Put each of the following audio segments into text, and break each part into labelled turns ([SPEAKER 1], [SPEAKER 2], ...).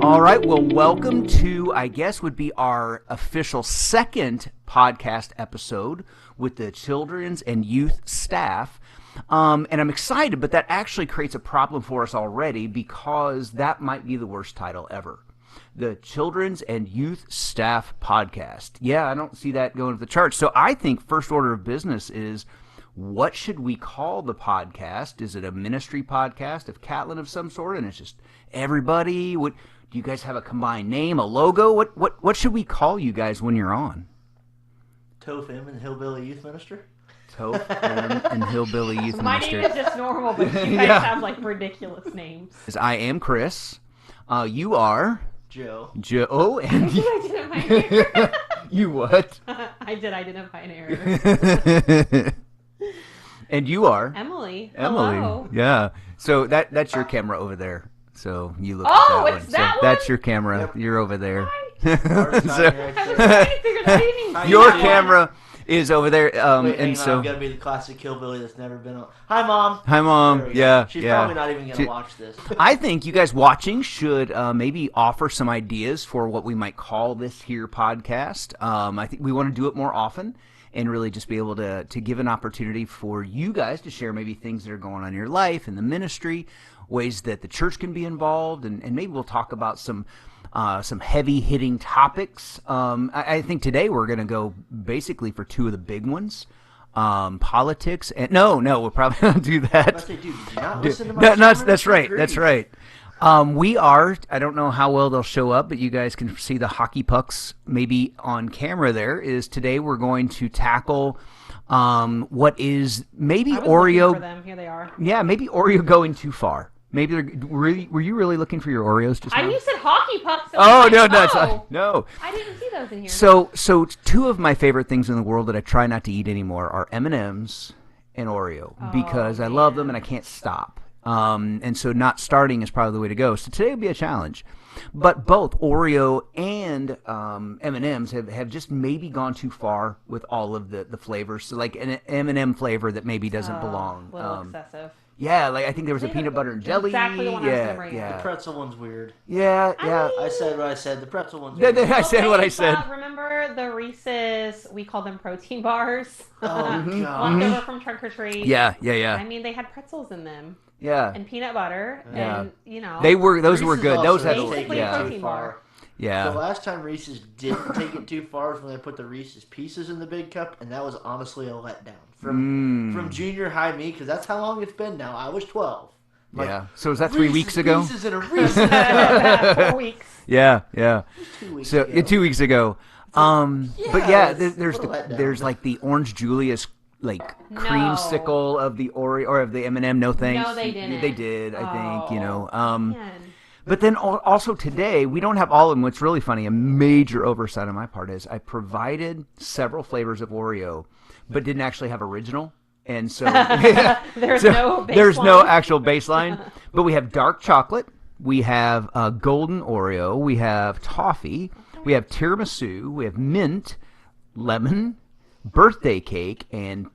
[SPEAKER 1] All right, well, welcome to, I guess, would be our official second podcast episode with the children's and youth staff. And I'm excited, but that actually creates a problem for us already because that might be the worst title ever. The Children's and Youth Staff Podcast. Yeah, I don't see that going to the charts. So I think first order of business is, what should we call the podcast? Is it a ministry podcast of Catlin of some sort? And it's just everybody? Do you guys have a combined name, a logo? What should we call you guys when you're on?
[SPEAKER 2] TOFM and Hillbilly Youth Minister.
[SPEAKER 1] TOFM and Hillbilly Youth
[SPEAKER 3] My
[SPEAKER 1] Minister.
[SPEAKER 3] name is just normal, but you guys have like ridiculous names.
[SPEAKER 1] I am Chris. You are
[SPEAKER 2] Joe.
[SPEAKER 1] Joe, and
[SPEAKER 3] I did identify an error.
[SPEAKER 1] you what?
[SPEAKER 3] I did identify an error.
[SPEAKER 1] And you are
[SPEAKER 3] Emily.
[SPEAKER 1] Emily.
[SPEAKER 3] Hello.
[SPEAKER 1] Yeah. So that's your camera over there. So you look
[SPEAKER 3] Oh,
[SPEAKER 1] at that
[SPEAKER 3] it's
[SPEAKER 1] one.
[SPEAKER 3] that
[SPEAKER 1] So
[SPEAKER 3] one?
[SPEAKER 1] that's your camera. Yep. You're over there.
[SPEAKER 3] I was trying to figure that. I didn't even see
[SPEAKER 1] Your
[SPEAKER 3] that
[SPEAKER 1] camera is over there.
[SPEAKER 2] Wait,
[SPEAKER 1] and so
[SPEAKER 2] I'm gonna be the classic hillbilly that's never been on. Hi, Mom.
[SPEAKER 1] Hi, Mom. Yeah.
[SPEAKER 2] She's
[SPEAKER 1] yeah.
[SPEAKER 2] probably not even gonna watch this.
[SPEAKER 1] I think you guys watching should maybe offer some ideas for what we might call this here podcast. I think we want to do it more often and really just be able to give an opportunity for you guys to share maybe things that are going on in your life and the ministry, ways that the church can be involved, and maybe we'll talk about some heavy-hitting topics. I think today we're going to go basically for two of the big ones. Politics and no, we'll probably not do that.
[SPEAKER 2] Dude, did you not listen to my
[SPEAKER 1] That's right. That's right. We are. I don't know how well they'll show up, but you guys can see the hockey pucks maybe on camera. There is today. We're going to tackle what is maybe
[SPEAKER 3] I was
[SPEAKER 1] Oreo.
[SPEAKER 3] looking for them. Here they are.
[SPEAKER 1] Yeah, maybe Oreo going too far. Maybe were you really looking for your Oreos just now?
[SPEAKER 3] You said hockey pucks. So
[SPEAKER 1] Oh,
[SPEAKER 3] like,
[SPEAKER 1] no.
[SPEAKER 3] I didn't see those in here.
[SPEAKER 1] So two of my favorite things in the world that I try not to eat anymore are M&Ms and Oreo because I love them and I can't stop. And so not starting is probably the way to go. So today will be a challenge. But both Oreo and M&Ms have just maybe gone too far with all of the flavors. So like an M&M flavor that maybe doesn't belong.
[SPEAKER 3] A little excessive.
[SPEAKER 1] Yeah, like I think there was a peanut butter and jelly.
[SPEAKER 3] Exactly the one I was gonna bring
[SPEAKER 1] yeah.
[SPEAKER 2] The pretzel one's weird.
[SPEAKER 1] Yeah.
[SPEAKER 2] I said what I said. The pretzel one's weird.
[SPEAKER 1] I said what I said.
[SPEAKER 3] Remember the Reese's? We called them protein bars.
[SPEAKER 2] Oh, God.
[SPEAKER 3] Left over from Trunk or Treat.
[SPEAKER 1] Yeah.
[SPEAKER 3] I mean, they had pretzels in them.
[SPEAKER 1] Yeah.
[SPEAKER 3] And peanut butter.
[SPEAKER 1] Yeah.
[SPEAKER 3] And,
[SPEAKER 1] Those were good. Those had
[SPEAKER 3] basically a protein bar.
[SPEAKER 1] Yeah.
[SPEAKER 2] The last time Reese's didn't take it too far was when they put the Reese's Pieces in the big cup, and that was honestly a letdown. From junior high me, because that's how long it's been now. I was 12.
[SPEAKER 1] Yeah. So was that 3 weeks ago?
[SPEAKER 2] Reese's in a Reese's cup.
[SPEAKER 3] 4 weeks.
[SPEAKER 1] Yeah.
[SPEAKER 2] 2 weeks ago.
[SPEAKER 1] 2 weeks ago. But yeah, there's like the Orange Julius like creamsicle of the Oreo or of the M&M. No thanks.
[SPEAKER 3] No, they didn't.
[SPEAKER 1] They did. I think
[SPEAKER 3] Man.
[SPEAKER 1] But then also today, we don't have all of them. What's really funny, a major oversight on my part is I provided several flavors of Oreo, but didn't actually have original. And so
[SPEAKER 3] there's
[SPEAKER 1] no actual baseline. But we have dark chocolate. We have golden Oreo. We have toffee. We have tiramisu. We have mint, lemon, birthday cake, and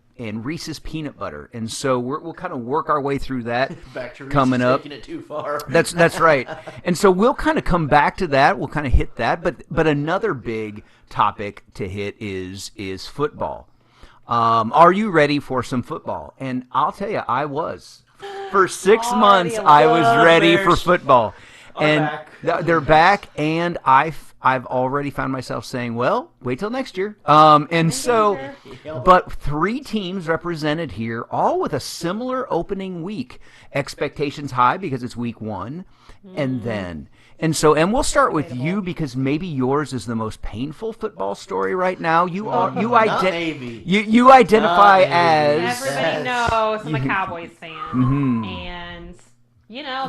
[SPEAKER 1] Reese's peanut butter. And so we'll kind of work our way through that.
[SPEAKER 2] Back to Reese's
[SPEAKER 1] coming up.
[SPEAKER 2] taking it too far.
[SPEAKER 1] That's right. And so we'll kind of come back to that. We'll kind of hit that. But another big topic to hit is football. Are you ready for some football? And I'll tell you, I was. For 6 months, I was ready for football. And they're back, and I've already found myself saying, well, wait till next year. And so, but 3 teams represented here, all with a similar opening week. Expectations high because it's week 1, and so we'll start with you because maybe yours is the most painful football story right now. You identify as
[SPEAKER 3] everybody knows I'm a Cowboys fan, and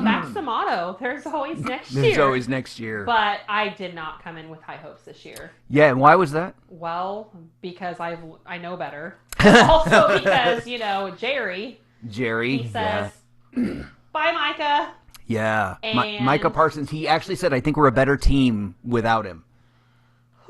[SPEAKER 3] that's the motto. There's always next year.
[SPEAKER 1] There's always next year.
[SPEAKER 3] But I did not come in with high hopes this year.
[SPEAKER 1] Yeah, and why was that?
[SPEAKER 3] Well, because I know better. Also because Jerry.
[SPEAKER 1] He
[SPEAKER 3] says, "Bye, Micah."
[SPEAKER 1] Yeah,
[SPEAKER 3] And
[SPEAKER 1] Micah Parsons. He actually said, "I think we're a better team without him."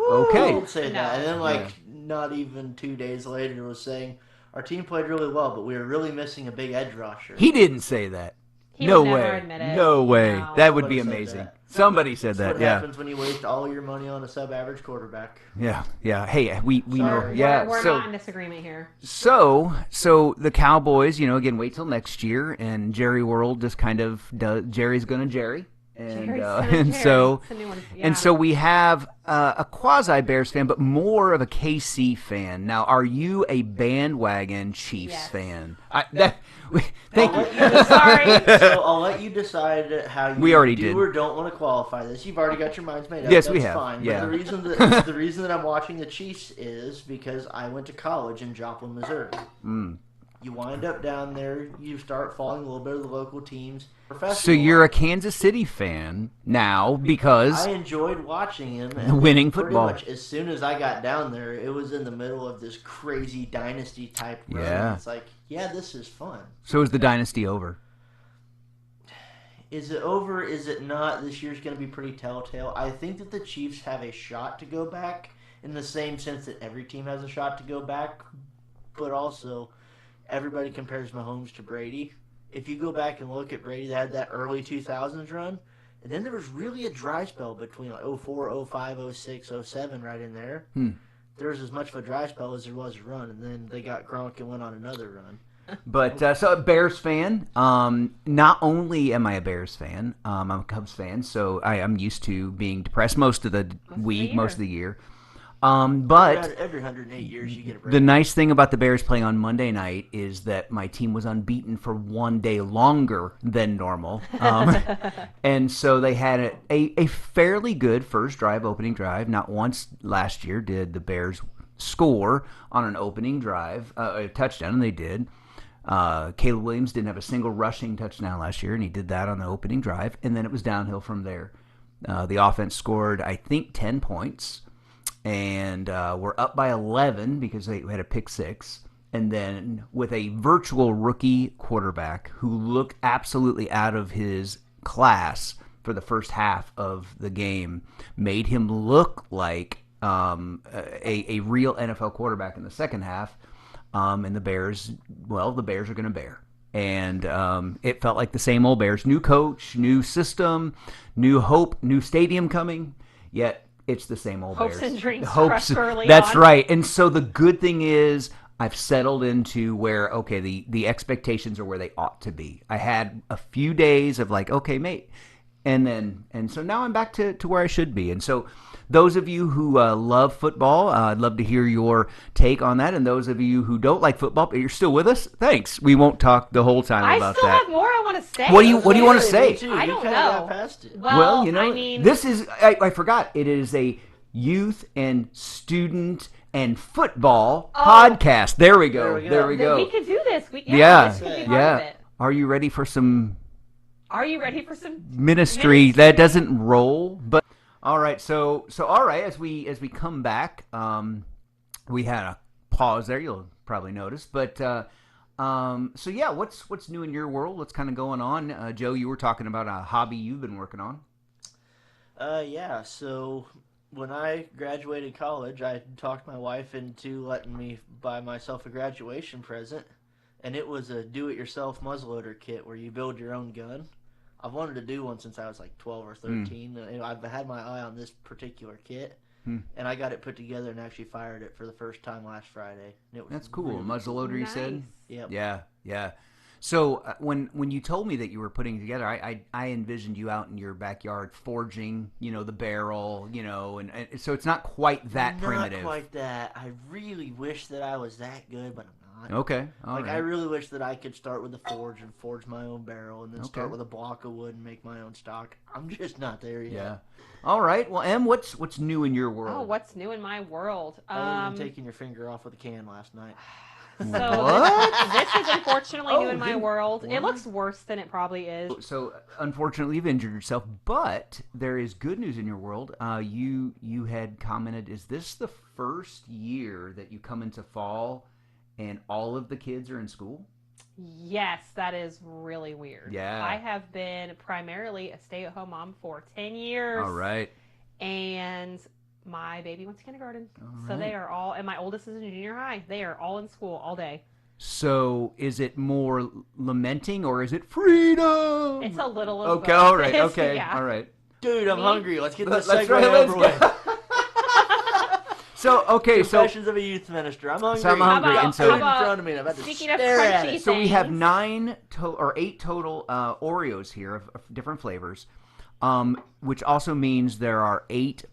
[SPEAKER 1] Okay.
[SPEAKER 2] Don't say that. And then, not even 2 days later, was saying our team played really well, but we were really missing a big edge rusher.
[SPEAKER 1] He didn't say that.
[SPEAKER 3] He
[SPEAKER 1] No
[SPEAKER 3] would never
[SPEAKER 1] way.
[SPEAKER 3] admit it.
[SPEAKER 1] No way.
[SPEAKER 3] No.
[SPEAKER 1] That would be
[SPEAKER 2] Somebody said
[SPEAKER 1] amazing.
[SPEAKER 2] that.
[SPEAKER 1] Somebody said
[SPEAKER 2] That's
[SPEAKER 1] that.
[SPEAKER 2] what
[SPEAKER 1] Yeah.
[SPEAKER 2] happens when you waste all your money on a sub-average quarterback.
[SPEAKER 1] Yeah. Yeah. Hey, we know.
[SPEAKER 2] Sorry.
[SPEAKER 1] Yeah.
[SPEAKER 3] We're
[SPEAKER 1] so
[SPEAKER 3] not in disagreement here.
[SPEAKER 1] So the Cowboys, again, wait till next year, and Jerry World just kind of does. Jerry's gonna Jerry, and
[SPEAKER 3] Jerry's gonna
[SPEAKER 1] and
[SPEAKER 3] Jerry.
[SPEAKER 1] so
[SPEAKER 3] It's a new one. Yeah.
[SPEAKER 1] and so we have a quasi Bears fan, but more of a KC fan. Now, are you a bandwagon Chiefs
[SPEAKER 3] Yes.
[SPEAKER 1] fan? Thank you.
[SPEAKER 3] Sorry.
[SPEAKER 2] So I'll let you decide how you
[SPEAKER 1] We already
[SPEAKER 2] do
[SPEAKER 1] did.
[SPEAKER 2] or don't want to qualify this. You've already got your minds made up.
[SPEAKER 1] Yes,
[SPEAKER 2] That's
[SPEAKER 1] we have.
[SPEAKER 2] Fine.
[SPEAKER 1] Yeah.
[SPEAKER 2] But the reason that I'm watching the Chiefs is because I went to college in Joplin, Missouri. You wind up down there, you start following a little bit of the local teams.
[SPEAKER 1] So you're a Kansas City fan now because
[SPEAKER 2] I enjoyed watching him. And
[SPEAKER 1] winning
[SPEAKER 2] pretty
[SPEAKER 1] football.
[SPEAKER 2] much as soon as I got down there, it was in the middle of this crazy dynasty type run.
[SPEAKER 1] Yeah.
[SPEAKER 2] It's like, yeah, this is fun.
[SPEAKER 1] So is the dynasty over?
[SPEAKER 2] Is it over? Is it not? This year's going to be pretty telltale. I think that the Chiefs have a shot to go back in the same sense that every team has a shot to go back, but also everybody compares Mahomes to Brady. If you go back and look at Brady, they had that early 2000s run, and then there was really a dry spell between like 04, 05, 06, 07 right in there. There was as much of a dry spell as there was a run, and then they got Gronk and went on another run.
[SPEAKER 1] But so a Bears fan. Not only am I a Bears fan, I'm a Cubs fan, so I'm used to being depressed most of the week, most of the year. But
[SPEAKER 2] Every 108 years, you get a break.
[SPEAKER 1] the nice thing about the Bears playing on Monday night is that my team was unbeaten for one day longer than normal. And so they had a fairly good first drive, opening drive. Not once last year did the Bears score on an opening drive, a touchdown, and they did. Caleb Williams didn't have a single rushing touchdown last year, and he did that on the opening drive. And then it was downhill from there. The offense scored, I think, 10 points. And we're up by 11 because they had a pick six. And then with a virtual rookie quarterback who looked absolutely out of his class for the first half of the game, made him look like a real NFL quarterback in the second half. And the Bears are going to bear. And it felt like the same old Bears. New coach, new system, new hope, new stadium coming, yet it's the same old
[SPEAKER 3] Hopes
[SPEAKER 1] Bears.
[SPEAKER 3] and dreams
[SPEAKER 1] Hopes,
[SPEAKER 3] crushed early
[SPEAKER 1] that's
[SPEAKER 3] on.
[SPEAKER 1] right. And so the good thing is I've settled into where, okay, the expectations are where they ought to be. I had a few days of like, okay, mate. And so now I'm back to where I should be. And so those of you who love football, I'd love to hear your take on that. And those of you who don't like football, but you're still with us, thanks. We won't talk the whole time
[SPEAKER 3] I
[SPEAKER 1] about
[SPEAKER 3] still
[SPEAKER 1] that.
[SPEAKER 3] have more I want to say.
[SPEAKER 1] What do you want to say?
[SPEAKER 2] Me too.
[SPEAKER 3] I
[SPEAKER 2] You
[SPEAKER 3] don't
[SPEAKER 2] kinda
[SPEAKER 3] know.
[SPEAKER 2] got past it.
[SPEAKER 3] Well,
[SPEAKER 1] you know,
[SPEAKER 3] I mean,
[SPEAKER 1] this is, I forgot, it is a youth and student and football podcast. There we go. There we go.
[SPEAKER 3] we could do this. This could be part
[SPEAKER 1] Yeah.
[SPEAKER 3] of it.
[SPEAKER 1] Are you ready for some
[SPEAKER 3] Are you ready for some
[SPEAKER 1] ministry that doesn't roll? But all right, so all right, as we come back, we had a pause there. You'll probably notice, but so yeah, what's new in your world? What's kind of going on? Joe, you were talking about a hobby you've been working on.
[SPEAKER 2] Yeah, so when I graduated college, I talked my wife into letting me buy myself a graduation present, and it was a do-it-yourself muzzleloader kit where you build your own gun. I've wanted to do one since I was like 12 or 13. I've had my eye on this particular kit, and I got it put together and actually fired it for the first time last Friday. And it was
[SPEAKER 1] That's cool.
[SPEAKER 2] really
[SPEAKER 1] Muzzleloader, you said?
[SPEAKER 2] Yep.
[SPEAKER 1] Yeah. So when you told me that you were putting it together, I envisioned you out in your backyard forging, the barrel, and so it's not quite that primitive.
[SPEAKER 2] Not quite that. I really wish that I was that good, but I'm not.
[SPEAKER 1] Okay, all right.
[SPEAKER 2] I really wish that I could start with a forge and forge my own barrel, and then start with a block of wood and make my own stock. I'm just not there yet.
[SPEAKER 1] Yeah. All right. Well, Em, what's new in your world?
[SPEAKER 3] Oh, what's new in my world?
[SPEAKER 2] Other than taking your finger off with a can last night.
[SPEAKER 3] So
[SPEAKER 1] What?
[SPEAKER 3] this is unfortunately new in my
[SPEAKER 1] dude.
[SPEAKER 3] world.
[SPEAKER 1] What?
[SPEAKER 3] It looks worse than it probably is.
[SPEAKER 1] So unfortunately, you've injured yourself, but there is good news in your world. You had commented, is this the first year that you come into fall and all of the kids are in school?
[SPEAKER 3] Yes, that is really weird.
[SPEAKER 1] Yeah.
[SPEAKER 3] I have been primarily a stay-at-home mom for 10 years.
[SPEAKER 1] All right.
[SPEAKER 3] And my baby went to kindergarten.
[SPEAKER 1] All
[SPEAKER 3] So
[SPEAKER 1] right.
[SPEAKER 3] they are all, and my oldest is in junior high. They are all in school all day.
[SPEAKER 1] So is it more lamenting or is it freedom?
[SPEAKER 3] It's a little of
[SPEAKER 1] Okay,
[SPEAKER 3] both.
[SPEAKER 1] all right, okay,
[SPEAKER 3] Yeah.
[SPEAKER 1] all right.
[SPEAKER 2] Dude, I'm
[SPEAKER 3] Me?
[SPEAKER 2] hungry. Let's get this
[SPEAKER 1] Let's
[SPEAKER 2] segue
[SPEAKER 1] try.
[SPEAKER 2] over with.
[SPEAKER 1] So okay, so
[SPEAKER 2] Confessions of a Youth Minister. I'm hungry.
[SPEAKER 1] I'm hungry,
[SPEAKER 3] How
[SPEAKER 1] and so
[SPEAKER 2] Food in
[SPEAKER 3] about-
[SPEAKER 2] front of me, and I'm about to
[SPEAKER 3] speaking of
[SPEAKER 2] stare at
[SPEAKER 3] crunchy
[SPEAKER 2] it.
[SPEAKER 1] so we have
[SPEAKER 3] things.
[SPEAKER 1] 8 total Oreos here of different flavors, which also means there are 8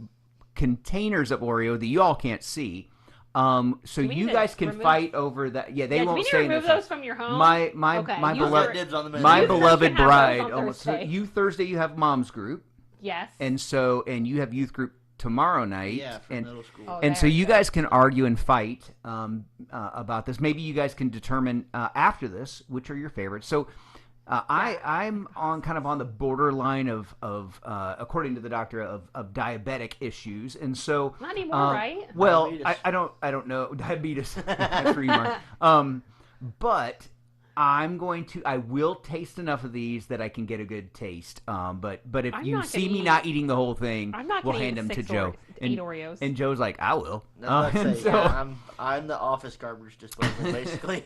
[SPEAKER 1] containers of Oreo that you all can't see. So
[SPEAKER 3] we need
[SPEAKER 1] you
[SPEAKER 3] to
[SPEAKER 1] guys can
[SPEAKER 3] remove-
[SPEAKER 1] fight over that. Yeah, they
[SPEAKER 3] Yeah, do we
[SPEAKER 1] won't
[SPEAKER 3] need to
[SPEAKER 1] stay in
[SPEAKER 3] remove
[SPEAKER 1] the
[SPEAKER 3] those from your home?
[SPEAKER 1] My
[SPEAKER 3] Okay,
[SPEAKER 1] my
[SPEAKER 3] you
[SPEAKER 2] Got
[SPEAKER 1] beloved
[SPEAKER 2] dibs on the menu.
[SPEAKER 1] my
[SPEAKER 3] You
[SPEAKER 1] beloved
[SPEAKER 3] can have those
[SPEAKER 1] bride.
[SPEAKER 3] on
[SPEAKER 1] Almost
[SPEAKER 3] Thursday.
[SPEAKER 1] you Thursday you have mom's group,
[SPEAKER 3] Yes.
[SPEAKER 1] and you have youth group tomorrow night.
[SPEAKER 2] Yeah, from
[SPEAKER 1] and
[SPEAKER 2] middle school.
[SPEAKER 3] Oh,
[SPEAKER 1] and so
[SPEAKER 3] there
[SPEAKER 1] you
[SPEAKER 3] we go.
[SPEAKER 1] guys can argue and fight about this. Maybe you guys can determine after this which are your favorites. So I'm on the borderline of according to the doctor of diabetic issues, and so
[SPEAKER 3] Not anymore, right?
[SPEAKER 1] Well,
[SPEAKER 2] Diabetes.
[SPEAKER 1] I don't know diabetes. That's where you are. But I will taste enough of these that I can get a good taste. But if
[SPEAKER 3] I'm
[SPEAKER 1] you
[SPEAKER 3] not
[SPEAKER 1] see
[SPEAKER 3] gonna
[SPEAKER 1] me
[SPEAKER 3] eat-
[SPEAKER 1] not eating the whole thing,
[SPEAKER 3] I'm not
[SPEAKER 1] we'll
[SPEAKER 3] going to
[SPEAKER 1] hand them
[SPEAKER 3] eat
[SPEAKER 1] to
[SPEAKER 3] 6
[SPEAKER 1] Joe.8
[SPEAKER 3] Oreos.
[SPEAKER 1] And Joe's like, I will.
[SPEAKER 2] Let's
[SPEAKER 1] and
[SPEAKER 2] say,
[SPEAKER 1] so,
[SPEAKER 2] yeah, I'm the office garbage disposal, basically.